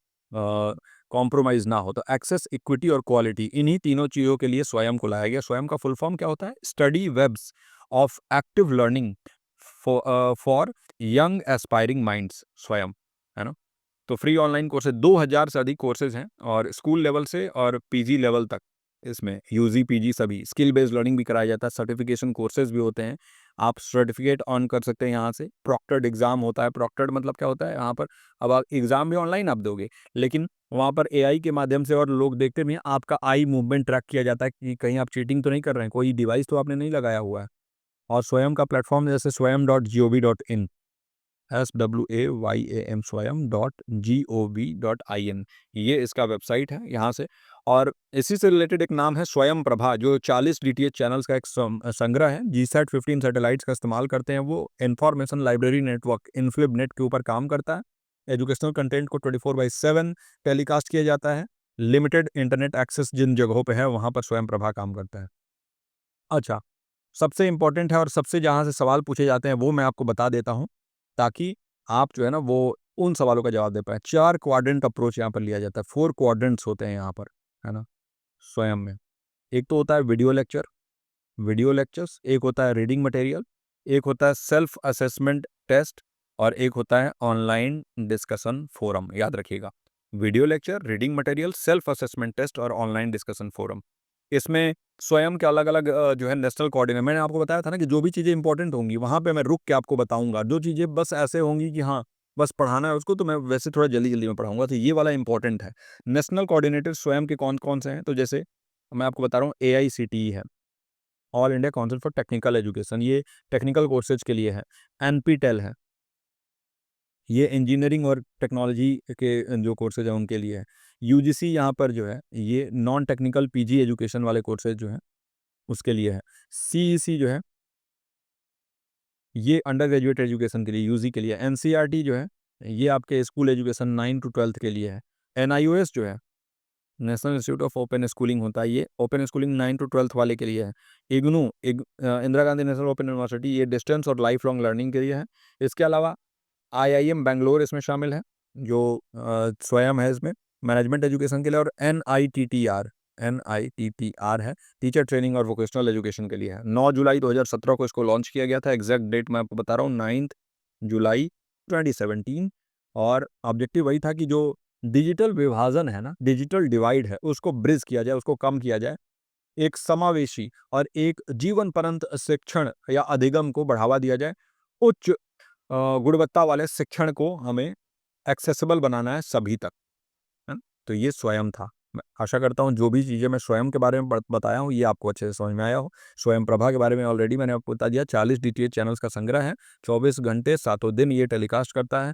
कॉम्प्रोमाइज़ ना हो। तो एक्सेस, इक्विटी और क्वालिटी, इन्हीं तीनों चीज़ों के लिए स्वयं को लाया गया। स्वयं का फुल फॉर्म क्या होता है? Study webs of active learning for young aspiring minds, Swayam, है ना? तो फ्री ऑनलाइन कोर्सेज 2000 से अधिक कोर्सेज हैं, और स्कूल लेवल से और पीजी लेवल तक इसमें यूजी पीजी सभी स्किल बेस्ड लर्निंग भी कराया जाता है। सर्टिफिकेशन कोर्सेज भी होते हैं, आप सर्टिफिकेट ऑन कर सकते हैं यहाँ से। प्रॉक्टर्ड एग्जाम होता है। प्रॉक्टर्ड मतलब क्या होता है? यहाँ पर अब आप एग्जाम भी ऑनलाइन आप दोगे, लेकिन वहाँ पर एआई के माध्यम से और लोग देखते भी हैं, आपका आई मूवमेंट ट्रैक किया जाता है कि कहीं आप चीटिंग तो नहीं कर रहे हैं, कोई डिवाइस तो आपने नहीं लगाया हुआ है। और स्वयं का प्लेटफॉर्म जैसे swayam.gov.in, SWAYAM, swayam.gov.in, ये इसका वेबसाइट है यहाँ से। और इसी से रिलेटेड एक नाम है स्वयं प्रभा, जो 40 डीटीएच चैनल्स का एक संग्रह है। जीसैट 15 सैटेलाइट्स का इस्तेमाल करते हैं। वो इंफॉर्मेशन लाइब्रेरी नेटवर्क इन्फ्लिबनेट के ऊपर काम करता है। एजुकेशनल कंटेंट को 24/7 टेलीकास्ट किया जाता है। लिमिटेड इंटरनेट एक्सेस जिन जगहों पे है, वहाँ पर स्वयं प्रभा काम करता है। अच्छा, सबसे इम्पोर्टेंट है और सबसे जहाँ से सवाल पूछे जाते हैं वो मैं आपको बता देता हूँ, ताकि आप जो है ना वो उन सवालों का जवाब दे पाएँ। 4 क्वाड्रेंट अप्रोच यहाँ पर लिया जाता है, 4 क्वाड्रेंट्स होते हैं यहाँ पर, है ना? स्वयं में। एक तो होता है वीडियो लेक्चर्स, एक होता है रीडिंग मटेरियल, एक होता है सेल्फ असेसमेंट टेस्ट, और एक होता है ऑनलाइन डिस्कशन फोरम। याद रखिएगा, video lecture, reading material, self assessment test और ऑनलाइन डिस्कशन फोरम। इसमें स्वयं के अलग-अलग जो है नेशनल कोऑर्डिनेटर, मैंने आपको बताया था ना कि जो भी चीज़ें इंपॉर्टेंट होंगी वहाँ पे मैं रुक के आपको बताऊँगा। जो चीज़ें बस ऐसे होंगी कि हाँ, बस पढ़ाना है उसको, तो मैं वैसे थोड़ा जल्दी-जल्दी में पढ़ाऊँगा, तो ये वाला इंपॉर्टेंट है। नेशनल कोऑर्डिनेटर स्वयं के कौन-कौन से हैं? तो जैसे मैं आपको बता रहा हूँ, एआईसीटीई है, all India council for technical education, ये टेक्निकल कोर्सेज के लिए है। एनपीटेल है, ये इंजीनियरिंग और टेक्नोलॉजी के जो कोर्सेज हैं उनके लिए है। यूजीसी यहाँ पर जो है ये नॉन टेक्निकल पीजी एजुकेशन वाले कोर्सेज जो हैं उसके लिए है। सीईसी जो है ये अंडर ग्रेजुएट एजुकेशन के लिए, यूजी के लिए। एनसीईआरटी जो है ये आपके स्कूल एजुकेशन 9 टू 12th के लिए है। एनआईओएस जो है national institute of open schooling होता है, ये ओपन स्कूलिंग 9 टू 12th वाले के लिए है। IGNOU, Indira Gandhi national open university, ये डिस्टेंस और लाइफ लॉन्ग लर्निंग के लिए है। इसके अलावा आईआईएम बैंगलोर इसमें शामिल है, जो स्वयं है इसमें मैनेजमेंट एजुकेशन के लिए। और एनआईटीटीआर है, टीचर ट्रेनिंग और वोकेशनल एजुकेशन के लिए है। 9 जुलाई 2017 को इसको लॉन्च किया गया था। एग्जैक्ट डेट मैं आपको बता रहा हूँ, 9 जुलाई 2017। और ऑब्जेक्टिव वही था कि जो डिजिटल विभाजन है ना, डिजिटल डिवाइड है, उसको ब्रिज किया जाए, उसको कम किया जाए। एक समावेशी और एक जीवन पर्यंत शिक्षण या अधिगम को बढ़ावा दिया जाए। उच्च गुणवत्ता वाले शिक्षण को हमें एक्सेसिबल बनाना है सभी तक, है ना? तो ये स्वयं था। मैं आशा करता हूँ जो भी चीज़ें मैं स्वयं के बारे में बताया हूँ ये आपको अच्छे से समझ में आया हो। स्वयं प्रभा के बारे में ऑलरेडी मैंने आपको बता दिया। 40 डीटीएच चैनल्स का संग्रह है, 24 घंटे सातों दिन ये टेलीकास्ट करता है।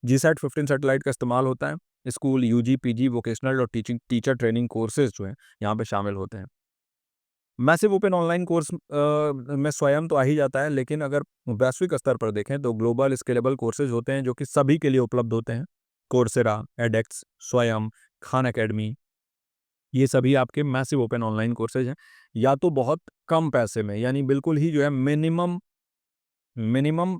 जीसैट 15 सैटेलाइट का इस्तेमाल होता है। स्कूल, यूजी, पीजी, वोकेशनल और टीचर ट्रेनिंग कोर्सेज जो हैं यहाँ पे शामिल होते हैं। मैसिव ओपन ऑनलाइन कोर्स में स्वयं तो आ ही जाता है, लेकिन अगर वैश्विक स्तर पर देखें तो ग्लोबल स्केलेबल कोर्सेज होते हैं जो कि सभी के लिए उपलब्ध होते हैं। कोर्सेरा, एडेक्स, स्वयं, खान एकेडमी, ये सभी आपके मैसिव ओपन ऑनलाइन कोर्सेज हैं। या तो बहुत कम पैसे में, यानी बिल्कुल ही जो है मिनिमम मिनिमम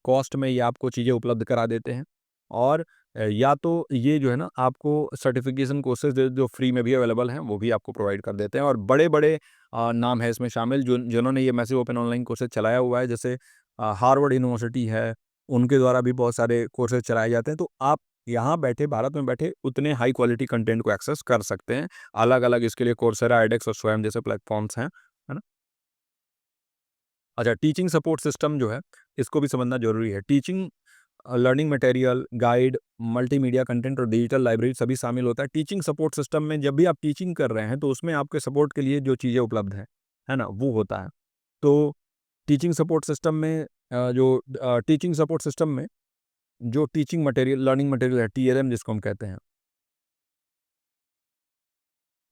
कॉस्ट में ये आपको चीज़ें उपलब्ध करा देते हैं। और या तो ये जो है ना आपको सर्टिफिकेशन कोर्सेज जो फ्री में भी अवेलेबल हैं वो भी आपको प्रोवाइड कर देते हैं। और बड़े-बड़े नाम है इसमें शामिल जो जिन्होंने ये मैसिव ओपन ऑनलाइन कोर्सेज चलाया हुआ है, जैसे हार्वर्ड यूनिवर्सिटी है, उनके द्वारा भी बहुत सारे कोर्सेज चलाए जाते हैं। तो आप यहाँ बैठे, भारत में बैठे उतने हाई क्वालिटी कंटेंट को एक्सेस कर सकते हैं। अलग-अलग इसके लिए कोर्सेरा, एडेक्स और स्वयं जैसे प्लेटफॉर्म्स हैं, है ना? अच्छा, टीचिंग सपोर्ट सिस्टम जो है इसको भी समझना ज़रूरी है। Teaching learning material, guide, multimedia content और डिजिटल लाइब्रेरी सभी शामिल होता है। टीचिंग सपोर्ट सिस्टम में जब भी आप टीचिंग कर रहे हैं तो उसमें आपके सपोर्ट के लिए जो चीज़ें उपलब्ध हैं, है ना? वो होता है। तो टीचिंग सपोर्ट सिस्टम में टीचिंग सपोर्ट सिस्टम में जो टीचिंग मटेरियल, लर्निंग मटेरियल है, टीएलएम जिसको हम कहते हैं,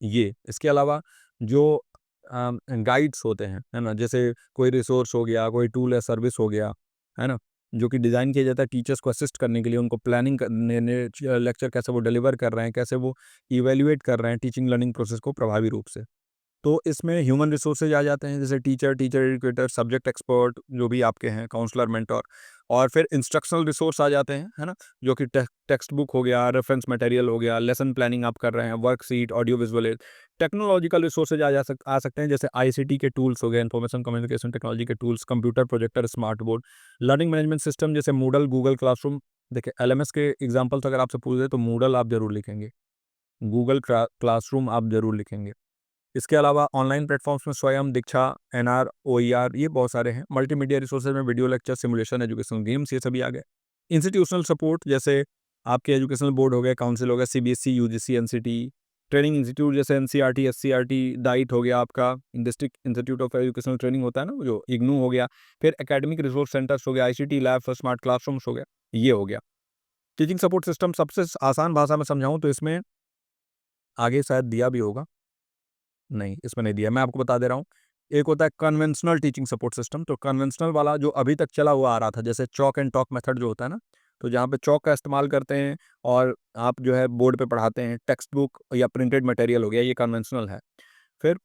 ये। इसके अलावा जो गाइड्स होते हैं, है ना? जैसे कोई रिसोर्स हो गया, कोई टूल या सर्विस हो गया, है ना? जो कि डिज़ाइन किया जाता है टीचर्स को असिस्ट करने के लिए, उनको प्लानिंग करने ने लेक्चर कैसे वो डिलीवर कर रहे हैं, कैसे वो इवैल्यूएट कर रहे हैं टीचिंग लर्निंग प्रोसेस को प्रभावी रूप से। तो इसमें ह्यूमन रिसोर्सेज आ जाते हैं, जैसे टीचर एजुकेटर, सब्जेक्ट एक्सपर्ट जो भी आपके हैं, काउंसलर, मेंटर, और फिर इंस्ट्रक्शनल रिसोर्स आ जाते हैं, है ना? जो कि टेक्स्ट बुक हो गया, रेफरेंस मटेरियल हो गया, लेसन प्लानिंग आप कर रहे हैं, worksheet, audio visual aid. Technological resources आ सकते हैं, जैसे आईसीटी के टूल्स हो गए, इंफॉर्मेशन कम्युनिकेशन टेक्नोलॉजी के tools, computer, projector, smart board, learning management system जैसे मूडल, गूगल क्लासरूम। देखिए, एलएमएस के एग्जाम्पल्स अगर आपसे पूछ दे तो मूडल आप जरूर लिखेंगे, गूगल क्लासरूम आप जरूर लिखेंगे। इसके अलावा ऑनलाइन प्लेटफॉर्म्स में स्वयं, दीक्षा, एनआर, ओईआर, ये बहुत सारे हैं। मल्टीमीडिया रिसोर्सेज में video lecture, simulation, educational games, ये सभी आ गए। इंस्टीट्यूशनल सपोर्ट जैसे आपके एजुकेशनल बोर्ड हो गए, काउंसिल हो गया, CBSE, UGC, NCT, training institute जैसे एनसीईआरटी, एससीईआरटी, डाइट हो गया आपका, district institute of educational training होता है ना, वो जो इग्नू हो गया। फिर एकेडमिक रिसोर्स सेंटर्स हो गया, आईसीटी लैब, स्मार्ट क्लासरूम्स हो गया, ये हो गया। टीचिंग सपोर्ट सिस्टम सबसे आसान भाषा में समझाऊं तो इसमें आगे शायद दिया भी होगा, नहीं, इसमें नहीं दिया, मैं आपको बता दे रहा हूँ। एक होता है कन्वेंशनल टीचिंग सपोर्ट सिस्टम, तो कन्वेंशनल वाला जो अभी तक चला हुआ आ रहा था, जैसे चॉक एंड टॉक मेथड जो होता है ना, तो जहाँ पे चॉक का इस्तेमाल करते हैं और आप जो है बोर्ड पे पढ़ाते हैं, टेक्स्ट बुक या प्रिंटेड मटेरियल हो गया, ये कन्वेंशनल है। फिर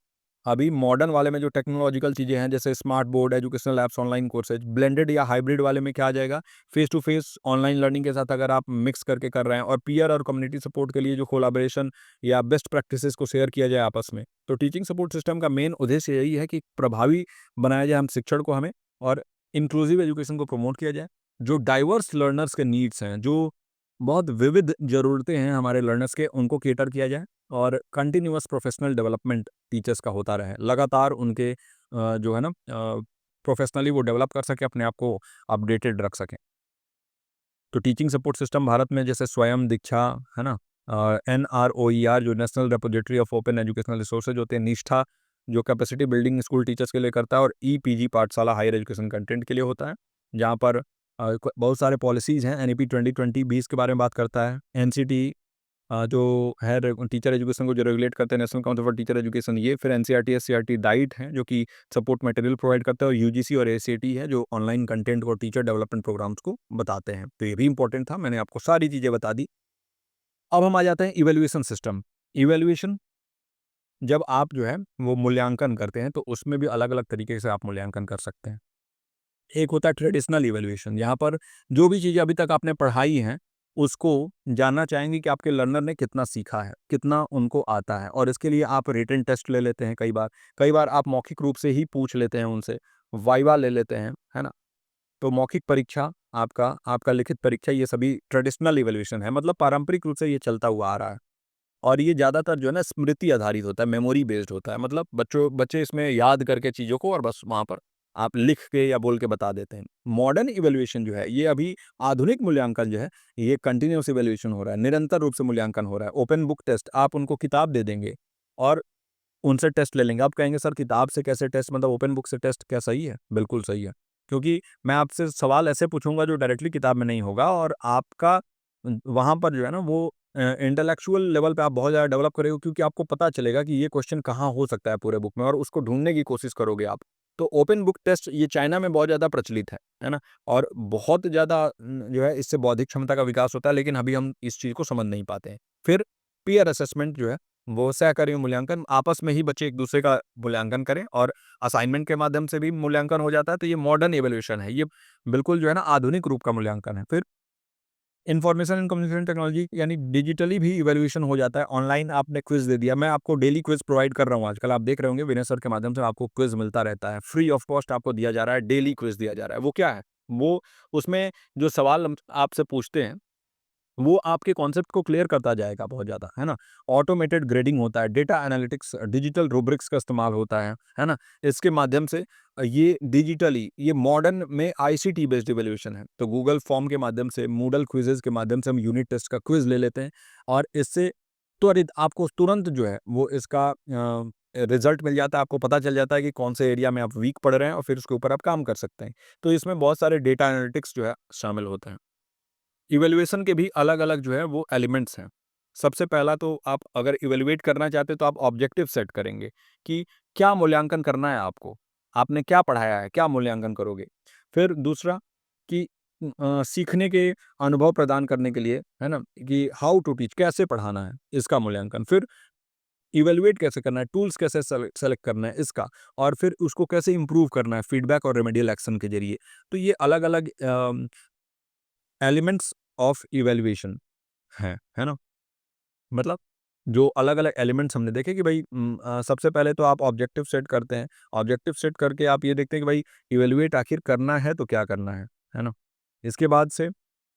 अभी मॉडर्न वाले में जो टेक्नोलॉजिकल चीज़ें हैं, जैसे smart board, educational apps, online courses, blended या हाइब्रिड वाले में क्या आ जाएगा, face to face online learning के साथ अगर आप मिक्स करके कर रहे हैं, और पीयर और कम्युनिटी सपोर्ट के लिए जो कोलैबोरेशन या बेस्ट प्रैक्टिसेस को शेयर किया जाए आपस में। तो टीचिंग सपोर्ट सिस्टम का मेन उद्देश्य यही है कि प्रभावी बनाया जाए हम शिक्षण को, हमें, और इंक्लूसिव एजुकेशन को प्रमोट किया जाए। जो डाइवर्स लर्नर्स के नीड्स हैं, जो बहुत विविध ज़रूरतें हैं हमारे लर्नर्स के, उनको केटर किया जाए, और कंटिन्यूअस प्रोफेशनल डेवलपमेंट टीचर्स का होता रहे। लगातार उनके जो है ना प्रोफेशनली वो डेवलप कर सकें, अपने आप को अपडेटेड रख सकें। तो टीचिंग सपोर्ट सिस्टम भारत में जैसे स्वयं, दीक्षा, है ना, एनआरओईआर जो national repository of open educational resources होते हैं, निष्ठा जो कैपेसिटी बिल्डिंग स्कूल टीचर्स के लिए करता है, और ईपीजी पाठशाला हायर एजुकेशन कंटेंट के लिए होता है, जहाँ पर बहुत सारे पॉलिसीज़ हैं। एनईपी 2020 के बारे में बात करता है। एनसीटी जो है टीचर एजुकेशन को जो रेगुलेट करते हैं, national council for teacher education, ये। फिर एनसीईआरटी, एससीईआरटी, डाइट है जो कि सपोर्ट मटेरियल प्रोवाइड करता है, और यूजीसी और एसीटी है जो ऑनलाइन कंटेंट और टीचर डेवलपमेंट प्रोग्राम्स को बताते हैं। तो ये भी इंपॉर्टेंट था, मैंने आपको सारी चीज़ें बता दी। अब हम आ जाते हैं इवैल्यूएशन सिस्टम। इवैल्यूएशन जब आप जो है वो मूल्यांकन करते हैं, तो उसमें भी अलग-अलग तरीके से आप मूल्यांकन कर सकते हैं। एक होता है ट्रेडिशनल इवैल्यूएशन, यहाँ पर जो भी चीज़ें अभी तक आपने पढ़ाई हैं, उसको जानना चाहेंगे कि आपके लर्नर ने कितना सीखा है, कितना उनको आता है, और इसके लिए आप रिटन टेस्ट ले लेते हैं कई बार। कई बार आप मौखिक रूप से ही पूछ लेते हैं उनसे, वाइवा ले लेते हैं, है ना? तो मौखिक परीक्षा, आपका लिखित परीक्षा, ये सभी ट्रेडिशनल इवैल्यूएशन है, मतलब पारंपरिक रूप से ये चलता हुआ आ रहा है। और ये ज़्यादातर जो है ना स्मृति आधारित होता है, मेमोरी बेस्ड होता है, मतलब बच्चे इसमें याद करके चीज़ों को, और बस वहाँ पर आप लिख के या बोल के बता देते हैं। मॉडर्न इवैल्यूएशन जो है, ये अभी आधुनिक मूल्यांकन जो है, ये कंटीन्यूअस इवैल्यूएशन हो रहा है, निरंतर रूप से मूल्यांकन हो रहा है। ओपन बुक टेस्ट, आप उनको किताब दे देंगे और उनसे टेस्ट ले लेंगे। आप कहेंगे सर किताब से कैसे टेस्ट, मतलब ओपन बुक से टेस्ट, क्या सही है? बिल्कुल सही है। क्योंकि मैं आपसे सवाल ऐसे पूछूँगा जो डायरेक्टली किताब में नहीं होगा, और आपका वहाँ पर जो है ना वो इंटेलेक्चुअल लेवल पे आप बहुत ज़्यादा डेवलप करेंगे, क्योंकि आपको पता चलेगा कि ये क्वेश्चन कहाँ हो सकता है पूरे बुक में, और उसको ढूँढने की कोशिश करोगे आप। तो ओपन बुक टेस्ट ये चाइना में बहुत ज़्यादा प्रचलित है ना? और बहुत ज़्यादा जो है इससे बौद्धिक क्षमता का विकास होता है, लेकिन अभी हम इस चीज़ को समझ नहीं पाते हैं। फिर पीयर असेसमेंट जो है, वो सहकर्मी मूल्यांकन, आपस में ही बच्चे एक-दूसरे का मूल्यांकन करें, और असाइनमेंट के माध्यम से भी मूल्यांकन हो जाता है, तो ये मॉडर्न इवैल्यूएशन है। ये बिल्कुल जो है ना आधुनिक रूप का मूल्यांकन है। फिर इन्फॉर्मेशन एंड कम्युनिकेशन टेक्नोलॉजी, यानी डिजिटली भी इवैल्यूएशन हो जाता है। ऑनलाइन आपने क्विज़ दे दिया, मैं आपको डेली क्विज़ प्रोवाइड कर रहा हूँ आजकल, आप देख रहे होंगे विनय सर के माध्यम से आपको क्विज़ मिलता रहता है। फ्री ऑफ कॉस्ट आपको दिया जा रहा है, डेली क्विज़ दिया जा रहा है। वो क्या है? वो उसमें जो सवाल हम आपसे पूछते हैं, वो आपके कॉन्सेप्ट को क्लियर करता जाएगा बहुत ज़्यादा, है ना? ऑटोमेटेड ग्रेडिंग होता है, डेटा एनालिटिक्स, डिजिटल रूब्रिक्स का इस्तेमाल होता है ना? इसके माध्यम से ये डिजिटली, ये मॉडर्न में आईसीटी बेस्ड इवैल्यूएशन है। तो गूगल फॉर्म के माध्यम से, मूडल क्विज़ेज़ के माध्यम से हम यूनिट टेस्ट का क्विज़ ले लेते हैं, और इससे त्वरित आपको तुरंत जो है वो इसका रिज़ल्ट मिल जाता है, आपको पता चल जाता है कि कौन से एरिया में आप वीक पड़ रहे हैं, और फिर उसके ऊपर आप काम कर सकते हैं। तो इसमें बहुत सारे डेटा एनालिटिक्स जो है शामिल होते हैं। इवैल्यूएशन के भी अलग-अलग जो है वो एलिमेंट्स हैं। सबसे पहला तो आप अगर इवैल्यूएट करना चाहते हैं तो आप ऑब्जेक्टिव सेट करेंगे कि क्या मूल्यांकन करना है आपको? आपने क्या पढ़ाया है? क्या मूल्यांकन करोगे? फिर दूसरा कि सीखने के अनुभव प्रदान करने के लिए, है ना? कि हाउ टू टीच, कैसे पढ़ाना है, इसका मूल्यांकन। फिर इवैल्यूएट कैसे करना है, टूल्स कैसे सेलेक्ट करना है, इसका। और फिर उसको कैसे इम्प्रूव करना है फीडबैक और रेमेडियल एक्शन के ज़रिए। तो ये अलग-अलग एलिमेंट्स ऑफ इवैल्यूएशन है ना? मतलब जो अलग-अलग एलिमेंट्स हमने देखे कि भाई सबसे पहले तो आप ऑब्जेक्टिव सेट करते हैं। ऑब्जेक्टिव सेट करके आप ये देखते हैं कि भाई इवैल्यूएट आखिर करना है तो क्या करना है ना? इसके बाद से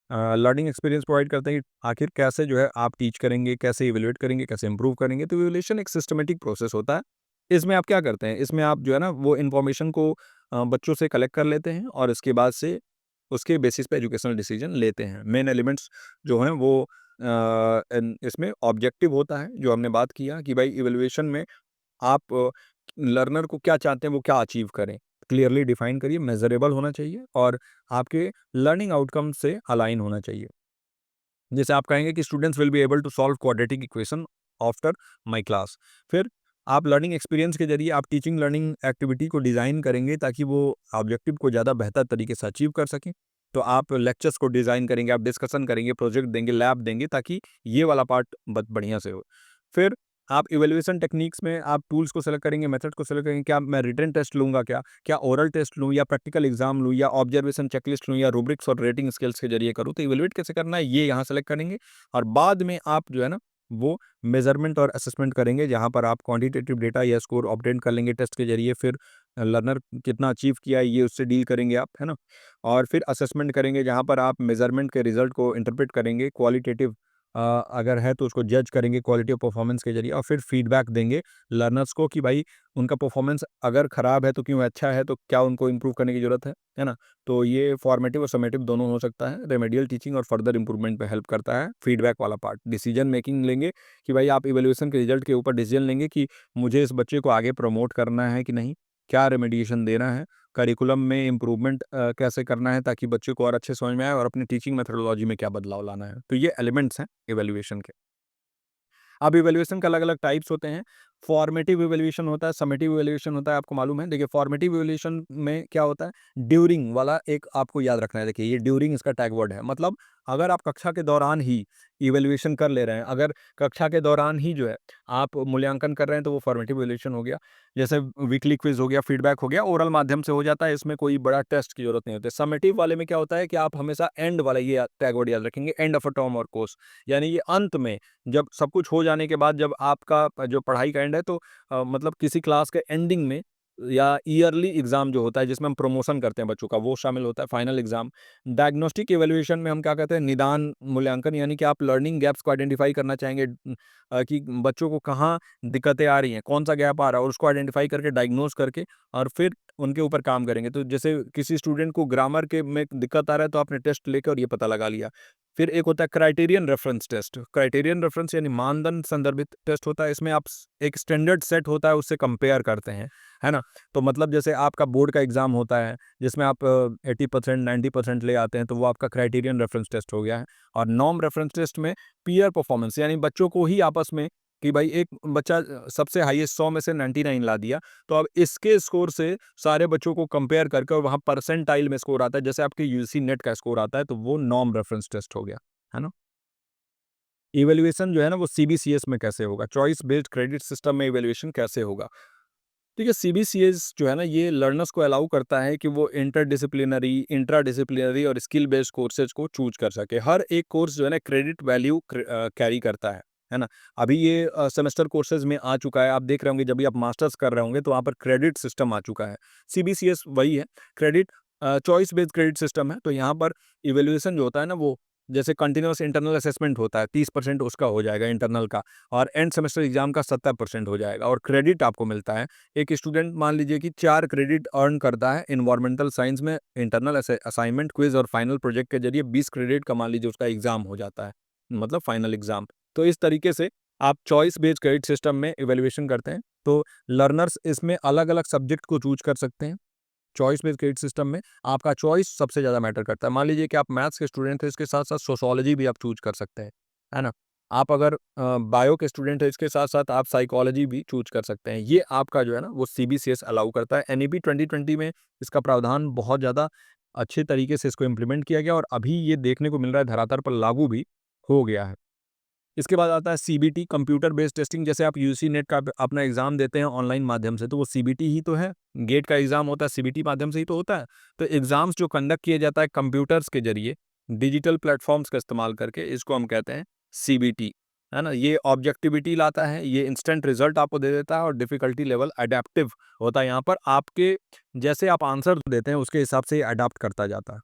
लर्निंग एक्सपीरियंस प्रोवाइड करते हैं कि आखिर कैसे जो है आप टीच करेंगे, कैसे इवैल्यूएट करेंगे, कैसे इम्प्रूव करेंगे। तो इवैल्यूएशन एक सिस्टमैटिक प्रोसेस होता है। इसमें आप क्या करते हैं, इसमें आप जो है ना वो इन्फॉर्मेशन को बच्चों से कलेक्ट कर लेते हैं और इसके बाद से उसके बेसिस पे एजुकेशनल डिसीजन लेते हैं। मेन एलिमेंट्स जो हैं वो इसमें ऑब्जेक्टिव होता है, जो हमने बात किया कि भाई इवैल्यूएशन में आप लर्नर को क्या चाहते हैं, वो क्या अचीव करें। क्लियरली डिफाइन करिए, मेज़रेबल होना चाहिए और आपके लर्निंग आउटकम से अलाइन होना चाहिए। जैसे आप कहेंगे कि students will be able to solve quadratic equation after my class. फिर आप लर्निंग एक्सपीरियंस के ज़रिए आप टीचिंग लर्निंग एक्टिविटी को डिज़ाइन करेंगे ताकि वो ऑब्जेक्टिव को ज़्यादा बेहतर तरीके से अचीव कर सकें। तो आप लेक्चर्स को डिज़ाइन करेंगे, आप डिस्कशन करेंगे, प्रोजेक्ट देंगे, लैब देंगे ताकि ये वाला पार्ट ब बढ़िया से हो। फिर आप इवैल्यूएशन टेक्निक्स में आप टूल्स को सेलेक्ट करेंगे, मेथड को सेलेक्ट करेंगे, क्या मैं रिटन टेस्ट लूँगा क्या? क्या ओरल टेस्ट लूँ या प्रैक्टिकल एग्जाम लूँ या ऑब्जर्वेशन चेकलिस्ट लूँ या रूब्रिक्स और रेटिंग स्केल्स के जरिए करूँ? तो इवैल्यूएट कैसे करना है ये यहाँ सेलेक्ट करेंगे और बाद में आप जो है ना वो मेजरमेंट और असेसमेंट करेंगे जहाँ पर आप क्वांटिटेटिव डेटा या स्कोर ऑब्टेन कर लेंगे टेस्ट के जरिए। फिर लर्नर कितना अचीव किया है ये उससे डील करेंगे आप, है ना? और फिर असेसमेंट करेंगे जहाँ पर आप मेजरमेंट के रिजल्ट को इंटरप्रेट करेंगे, क्वालिटेटिव अगर है तो उसको जज करेंगे क्वालिटी ऑफ परफॉर्मेंस के जरिए और फिर फीडबैक देंगे लर्नर्स को कि भाई उनका परफॉर्मेंस अगर खराब है तो क्यों, अच्छा है तो क्या उनको इम्प्रूव करने की ज़रूरत है ना? तो ये फॉर्मेटिव और समेटिव दोनों हो सकता है। रेमेडियल टीचिंग और फर्दर इम्प्रूवमेंट पे हेल्प करता है फीडबैक वाला पार्ट। डिसीजन मेकिंग लेंगे कि भाई आप इवैल्यूएशन के रिजल्ट के ऊपर डिसीजन लेंगे कि मुझे इस बच्चे को आगे प्रमोट करना है कि नहीं, क्या रेमेडिएशन देना है, करिकुलम में इम्प्रूवमेंट कैसे करना है ताकि बच्चे को और अच्छे समझ में आए और अपनी टीचिंग मेथोडोलॉजी में क्या बदलाव लाना है। तो ये एलिमेंट्स हैं इवैल्यूएशन के। अब इवैल्यूएशन के अलग-अलग टाइप्स होते हैं। फॉर्मेटिव इवैल्यूएशन होता है, समेटिव इवैल्यूएशन होता है, आपको मालूम है। देखिए फॉर्मेटिव इवैल्यूएशन में क्या होता है, ड्यूरिंग वाला एक आपको याद रखना है। देखिए ये ड्यूरिंग इसका टैग वर्ड है। मतलब अगर आप कक्षा के दौरान ही इवैल्यूएशन कर ले रहे हैं, अगर कक्षा के दौरान ही जो है आप मूल्यांकन कर रहे हैं तो वो फॉर्मेटिव इवैल्यूएशन हो गया। जैसे वीकली क्विज़ हो गया, फीडबैक हो गया, ओरल माध्यम से हो जाता है, इसमें कोई बड़ा टेस्ट की ज़रूरत नहीं होती। समेटिव वाले में क्या होता है कि आप हमेशा एंड वाला ये टैग वर्ड याद रखेंगे, एंड ऑफ अ टर्म और कोर्स। यानी ये अंत में जब सब कुछ हो जाने के बाद जब आपका जो पढ़ाई का एंड है तो मतलब किसी क्लास के एंडिंग में या ईयरली एग्जाम जो होता है जिसमें हम प्रमोशन करते हैं बच्चों का, वो शामिल होता है फाइनल एग्जाम। डायग्नोस्टिक इवैल्यूएशन में हम क्या कहते हैं, निदान मूल्यांकन, यानी कि आप लर्निंग गैप्स को आइडेंटिफाई करना चाहेंगे कि बच्चों को कहाँ दिक्कतें आ रही हैं, कौन सा गैप आ रहा है और उसको आइडेंटिफाई करके डायग्नोज करके और फिर उनके ऊपर काम करेंगे। तो जैसे किसी स्टूडेंट को ग्रामर के में दिक्कत आ रहा है तो आपने टेस्ट लेके और ये पता लगा लिया। फिर एक होता है criterion reference test. Criterion reference यानी मानदंड संदर्भित टेस्ट होता है। इसमें आप एक स्टैंडर्ड सेट होता है उससे कंपेयर करते हैं, है ना? तो मतलब जैसे आपका बोर्ड का एग्जाम होता है जिसमें आप 80% 90% ले आते हैं तो वो आपका क्राइटेरियन रेफरेंस टेस्ट हो गया है। और नॉर्म रेफरेंस टेस्ट में पीयर परफॉर्मेंस यानी बच्चों को ही आपस में कि भाई एक बच्चा सबसे हाईएस्ट 100 में से 99 ला दिया, तो अब इसके स्कोर से सारे बच्चों को कंपेयर करके और वहाँ परसेंटाइल में स्कोर आता है, जैसे आपके यूजीसी नेट का स्कोर आता है, तो वो नॉर्म रेफरेंस टेस्ट हो गया, है ना? इवैल्यूएशन जो है ना वो सीबीसीएस में कैसे होगा, चॉइस बेस्ड क्रेडिट सिस्टम में इवैल्यूएशन कैसे होगा? देखिए सीबीसीएस जो है ना ये लर्नर्स को अलाउ करता है कि वो इंटरडिसिप्लिनरी, इंट्राडिसिप्लिनरी और स्किल बेस्ड कोर्सेज को चूज कर सके। हर एक कोर्स जो है ना क्रेडिट वैल्यू कैरी करता है ना? अभी ये सेमेस्टर कोर्सेज में आ चुका है, आप देख रहे होंगे जब भी आप मास्टर्स कर रहे होंगे तो वहाँ पर क्रेडिट सिस्टम आ चुका है। सीबीसीएस वही है, credit choice based credit system है। तो यहाँ पर इवैल्यूएशन जो होता है ना वो जैसे कंटिन्यूअस इंटरनल असेसमेंट होता है, 30% उसका हो जाएगा इंटरनल का और एंड सेमेस्टर एग्जाम का 70% हो जाएगा और क्रेडिट आपको मिलता है। एक स्टूडेंट मान लीजिए कि 4 क्रेडिट अर्न करता है एनवायरमेंटल साइंस में, इंटरनल असाइनमेंट, क्विज और फाइनल प्रोजेक्ट के जरिए 20 क्रेडिट का मान लीजिए उसका एग्जाम हो जाता है, मतलब फाइनल एग्जाम। तो इस तरीके से आप चॉइस बेस्ड क्रेडिट सिस्टम में इवैल्यूएशन करते हैं। तो लर्नर्स इसमें अलग-अलग सब्जेक्ट को चूज कर सकते हैं। चॉइस बेस्ड क्रेडिट सिस्टम में आपका चॉइस सबसे ज़्यादा मैटर करता है। मान लीजिए कि आप मैथ्स के स्टूडेंट थे, इसके साथ-साथ सोशियोलॉजी भी आप चूज़ कर सकते हैं, है ना? आप अगर बायो के स्टूडेंट हैं, इसके साथ-साथ आप साइकोलॉजी भी चूज़ कर सकते हैं। ये आपका जो है ना वो सीबीसीएस अलाउ करता है। एनईपी 2020 में इसका प्रावधान बहुत ज़्यादा अच्छे तरीके से इसको इम्प्लीमेंट किया गया और अभी ये देखने को मिल रहा है धरातल पर लागू भी हो गया है। इसके बाद आता है सीबीटी कंप्यूटर बेस्ड टेस्टिंग। जैसे आप यूजी नेट का अपना एग्जाम देते हैं ऑनलाइन माध्यम से, तो वो सीबीटी ही तो है। गेट का एग्जाम होता है सीबीटी माध्यम से ही तो होता है। तो एग्जाम्स जो कंडक्ट किया जाता है कंप्यूटर्स के जरिए डिजिटल प्लेटफॉर्म्स का इस्तेमाल करके, इसको हम कहते हैं सीबीटी, है ना। ये ऑब्जेक्टिविटी लाता है, ये इंस्टेंट रिजल्ट आपको दे देता है और डिफिकल्टी लेवल अडेप्टिव होता है। यहाँ पर आपके जैसे आप आंसर देते हैं उसके हिसाब से अडाप्ट करता जाता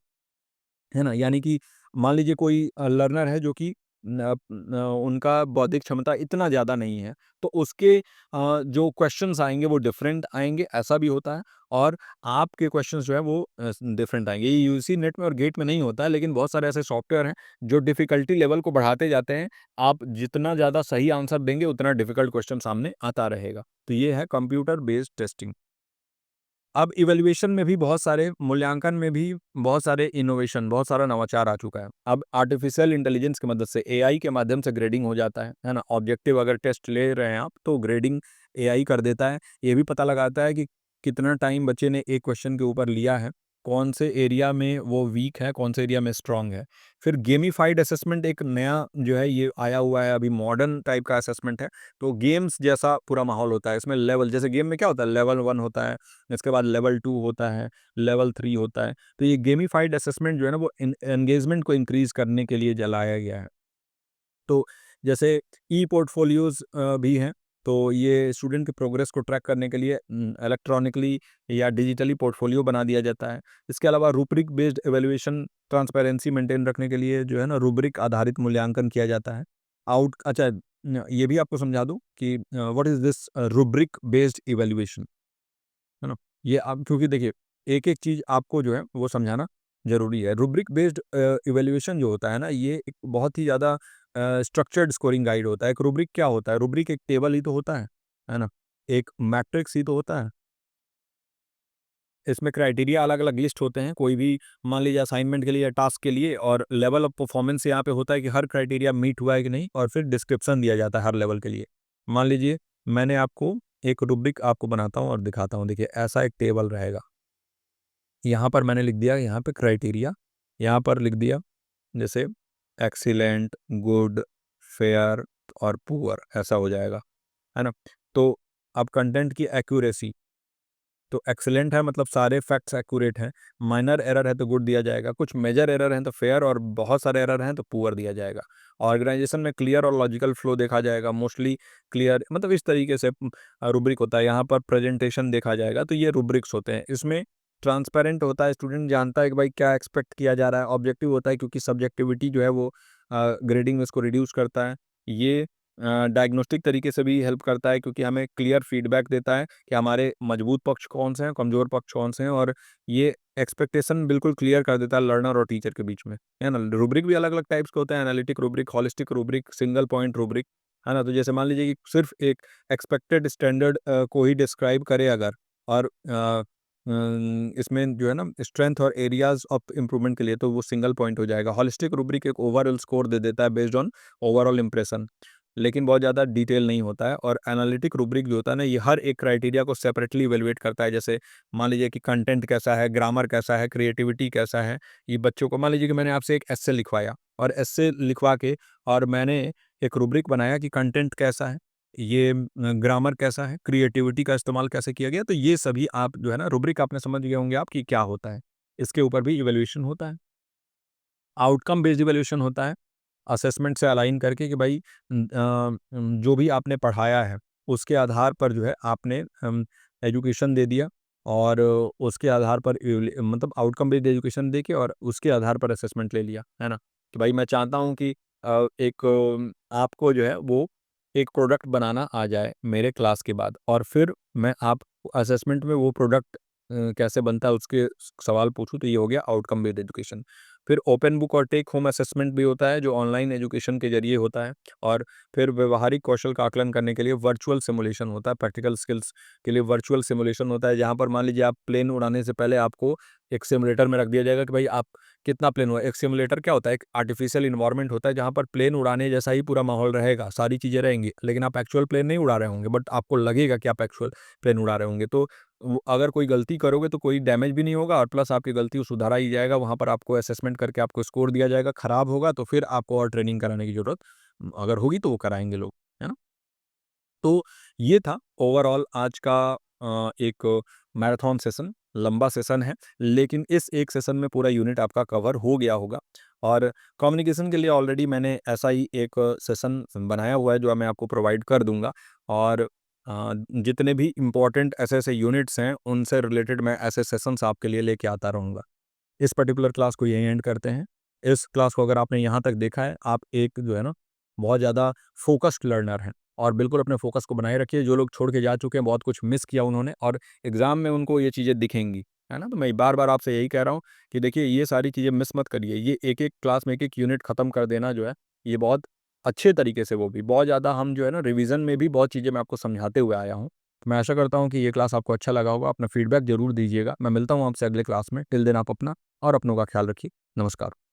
है ना। यानी कि मान लीजिए कोई लर्नर है जो कि उनका बौद्धिक क्षमता इतना ज़्यादा नहीं है, तो उसके जो क्वेश्चंस आएँगे वो डिफरेंट आएँगे, ऐसा भी होता है। और आपके क्वेश्चंस जो है वो डिफरेंट आएँगे। ये यूजी नेट में और गेट में नहीं होता है, लेकिन बहुत सारे ऐसे सॉफ्टवेयर हैं जो डिफ़िकल्टी लेवल को बढ़ाते जाते हैं। आप जितना ज़्यादा सही आंसर देंगे उतना डिफ़िकल्ट क्वेश्चन सामने आता रहेगा। तो ये है कंप्यूटर बेस्ड टेस्टिंग। अब इवैल्यूएशन में भी बहुत सारे मूल्यांकन में भी बहुत सारे इनोवेशन, बहुत सारा नवाचार आ चुका है। अब आर्टिफिशियल इंटेलिजेंस की मदद से एआई के माध्यम से ग्रेडिंग हो जाता है ना? ऑब्जेक्टिव अगर टेस्ट ले रहे हैं आप, तो ग्रेडिंग एआई कर देता है। ये भी पता लगाता है कि कितना टाइम बच्चे ने एक क्वेश्चन के ऊपर लिया है, कौन से एरिया में वो वीक है, कौन से एरिया में स्ट्रॉन्ग है। फिर गेमिफाइड असेसमेंट एक नया जो है ये आया हुआ है, अभी मॉडर्न टाइप का असेसमेंट है। तो गेम्स जैसा पूरा माहौल होता है। इसमें लेवल, जैसे गेम में क्या होता है, लेवल 1 होता है, इसके बाद लेवल 2 होता है, लेवल 3 होता है। तो ये गेमिफाइड असेसमेंट जो है ना वो एंगेजमेंट को इंक्रीज़ करने के लिए जलाया गया है। तो जैसे ई-पोर्टफोलियोज़ भी हैं, तो ये स्टूडेंट के प्रोग्रेस को ट्रैक करने के लिए इलेक्ट्रॉनिकली या डिजिटली पोर्टफोलियो बना दिया जाता है। इसके अलावा rubric based evaluation transparency maintain रखने के लिए जो है ना रूब्रिक आधारित मूल्यांकन किया जाता है। अच्छा, ये भी आपको समझा दूँ कि what is this rubric based evaluation, है ना? ये आप क्योंकि देखिए, एक-एक चीज़ आपको जो है वो समझाना ज़रूरी है। रूब्रिक बेस्ड इवैल्यूएशन जो होता है ना, ये एक बहुत ही ज़्यादा स्ट्रक्चर्ड स्कोरिंग गाइड होता है। एक रूब्रिक क्या होता है? रूब्रिक एक टेबल ही तो होता है ना? एक मैट्रिक्स ही तो होता है। इसमें क्राइटेरिया अलग-अलग लिस्ट होते हैं। कोई भी मान लीजिए असाइनमेंट के लिए या टास्क के लिए, और लेवल ऑफ परफॉर्मेंस यहाँ पे होता है कि हर क्राइटेरिया मीट हुआ है कि नहीं, और फिर डिस्क्रिप्शन दिया जाता है हर लेवल के लिए। मान लीजिए मैंने आपको एक रूब्रिक आपको बनाता हूँ और दिखाता हूँ। देखिए ऐसा एक टेबल रहेगा। यहाँ पर मैंने लिख दिया यहाँ पे क्राइटेरिया, यहाँ पर लिख दिया जैसे एक्सीलेंट, गुड, फेयर और पुअर, ऐसा हो जाएगा, है ना? तो अब कंटेंट की एक्यूरेसी, तो एक्सीलेंट है मतलब सारे फैक्ट्स एक्यूरेट हैं, माइनर एरर है तो गुड दिया जाएगा, कुछ मेजर एरर हैं तो फेयर, और बहुत सारे एरर हैं तो पुअर दिया जाएगा। ऑर्गेनाइजेशन में क्लियर और लॉजिकल फ्लो देखा जाएगा, मोस्टली क्लियर, मतलब इस तरीके से रूब्रिक होता है। यहाँ पर प्रेजेंटेशन देखा जाएगा, तो ये रूब्रिक्स होते हैं। इसमें ट्रांसपेरेंट होता है, स्टूडेंट जानता है कि भाई क्या एक्सपेक्ट किया जा रहा है। ऑब्जेक्टिव होता है क्योंकि सब्जेक्टिविटी जो है वो ग्रेडिंग में इसको रिड्यूस करता है। ये डायग्नोस्टिक तरीके से भी हेल्प करता है क्योंकि हमें क्लियर फीडबैक देता है कि हमारे मजबूत पक्ष कौन से हैं, कमज़ोर पक्ष कौन से हैं, और ये एक्सपेक्टेशन बिल्कुल क्लियर कर देता है लर्नर और टीचर के बीच में, है ना? रूब्रिक भी अलग-अलग टाइप्स के होते हैं, analytic rubric, holistic rubric, single point rubric, है ना? तो जैसे मान लीजिए कि सिर्फ़ एक एक्सपेक्टेड स्टैंडर्ड को ही डिस्क्राइब करे अगर, और इसमें जो है ना स्ट्रेंथ और एरियाज़ ऑफ इम्प्रूवमेंट के लिए, तो वो सिंगल पॉइंट हो जाएगा। होलिस्टिक रूब्रिक एक ओवरऑल स्कोर दे देता है बेस्ड ऑन ओवरऑल इंप्रेशन, लेकिन बहुत ज़्यादा डिटेल नहीं होता है। और एनालिटिक रूब्रिक जो होता है ना, ये हर एक क्राइटेरिया को सेपरेटली इवैल्यूएट करता है। जैसे मान लीजिए कि कंटेंट कैसा है, ग्रामर कैसा है, क्रिएटिविटी कैसा है। ये बच्चों को मान लीजिए कि मैंने आपसे एक एस्से लिखवाया, और एस्से लिखवा के और मैंने एक रूब्रिक बनाया कि कंटेंट कैसा है, ये ग्रामर कैसा है, क्रिएटिविटी का इस्तेमाल कैसे किया गया। तो ये सभी आप जो है ना रूब्रिक आपने समझ गए होंगे आप कि क्या होता है। इसके ऊपर भी इवैल्यूएशन होता है। आउटकम बेस्ड इवैल्यूएशन होता है, असेसमेंट से अलाइन करके कि भाई जो भी आपने पढ़ाया है, उसके आधार पर जो है आपने एजुकेशन दे दिया, और उसके आधार पर मतलब आउटकम बेस्ड एजुकेशन दे के और उसके आधार पर असेसमेंट ले लिया, है ना? कि भाई मैं चाहता हूँ कि एक आपको जो है वो एक प्रोडक्ट बनाना आ जाए मेरे क्लास के बाद, और फिर मैं आप असेसमेंट में वो प्रोडक्ट कैसे बनता है उसके सवाल पूछूँ तो ये हो गया आउटकम बेस्ड एजुकेशन। फिर ओपन बुक और टेक होम असेसमेंट भी होता है जो ऑनलाइन एजुकेशन के ज़रिए होता है। और फिर व्यवहारिक कौशल का आकलन करने के लिए वर्चुअल सिमुलेशन होता है, प्रैक्टिकल स्किल्स के लिए वर्चुअल सिमुलेशन होता है, जहाँ पर मान लीजिए आप प्लेन उड़ाने से पहले आपको एक सिमुलेटर में रख दिया जाएगा कि भाई आप कितना प्लेन हुआ। एक सिमुलेटर क्या होता है, एक आर्टिफिशियल इन्वायरमेंट होता है जहाँ पर प्लेन उड़ाने जैसा ही पूरा माहौल रहेगा, सारी चीज़ें रहेंगी, लेकिन आप एक्चुअल प्लेन नहीं उड़ा रहे होंगे, बट आपको लगेगा कि आप एक्चुअल प्लेन उड़ा रहे होंगे। तो अगर कोई गलती करोगे तो कोई डैमेज भी नहीं होगा और प्लस आपकी गलती को सुधारा ही जाएगा, वहाँ पर आपको असेसमेंट करके आपको स्कोर दिया जाएगा। खराब होगा तो फिर आपको और ट्रेनिंग कराने की ज़रूरत अगर होगी तो वो कराएँगे लोग, है ना? तो ये था ओवरऑल आज का एक मैराथन सेशन, लंबा सेशन है, लेकिन इस एक सेशन में पूरा यूनिट आपका कवर हो गया होगा। और कम्युनिकेशन के लिए ऑलरेडी मैंने ऐसा ही एक सेशन बनाया हुआ है जो मैं आपको प्रोवाइड कर दूँगा। और जितने भी इम्पोर्टेंट ऐसे-ऐसे यूनिट्स हैं, उनसे रिलेटेड मैं ऐसे सेशंस आपके लिए लेके आता रहूँगा। इस पर्टिकुलर क्लास को यहीं एंड करते हैं। इस क्लास को अगर आपने यहाँ तक देखा है, आप एक जो है ना बहुत ज़्यादा फ़ोकस्ड लर्नर हैं और बिल्कुल अपने फ़ोकस को बनाए रखिए। जो लोग छोड़ के जा चुके हैं, बहुत कुछ मिस किया उन्होंने और एग्ज़ाम में उनको ये चीज़ें दिखेंगी, है ना? तो मैं बार-बार आपसे यही कह रहा हूँ कि देखिए ये सारी चीज़ें मिस मत करिए। ये एक-एक क्लास में एक-एक यूनिट खत्म कर देना जो है, ये बहुत अच्छे तरीके से वो भी बहुत ज़्यादा हम जो है ना रिवीज़न में भी बहुत चीज़ें मैं आपको समझाते हुए आया हूँ। मैं आशा करता हूँ कि ये क्लास आपको अच्छा लगा होगा। अपना फीडबैक ज़रूर दीजिएगा। मैं मिलता हूँ आपसे अगले क्लास में। टिल देन आप अपना और अपनों का ख्याल रखिए। नमस्कार।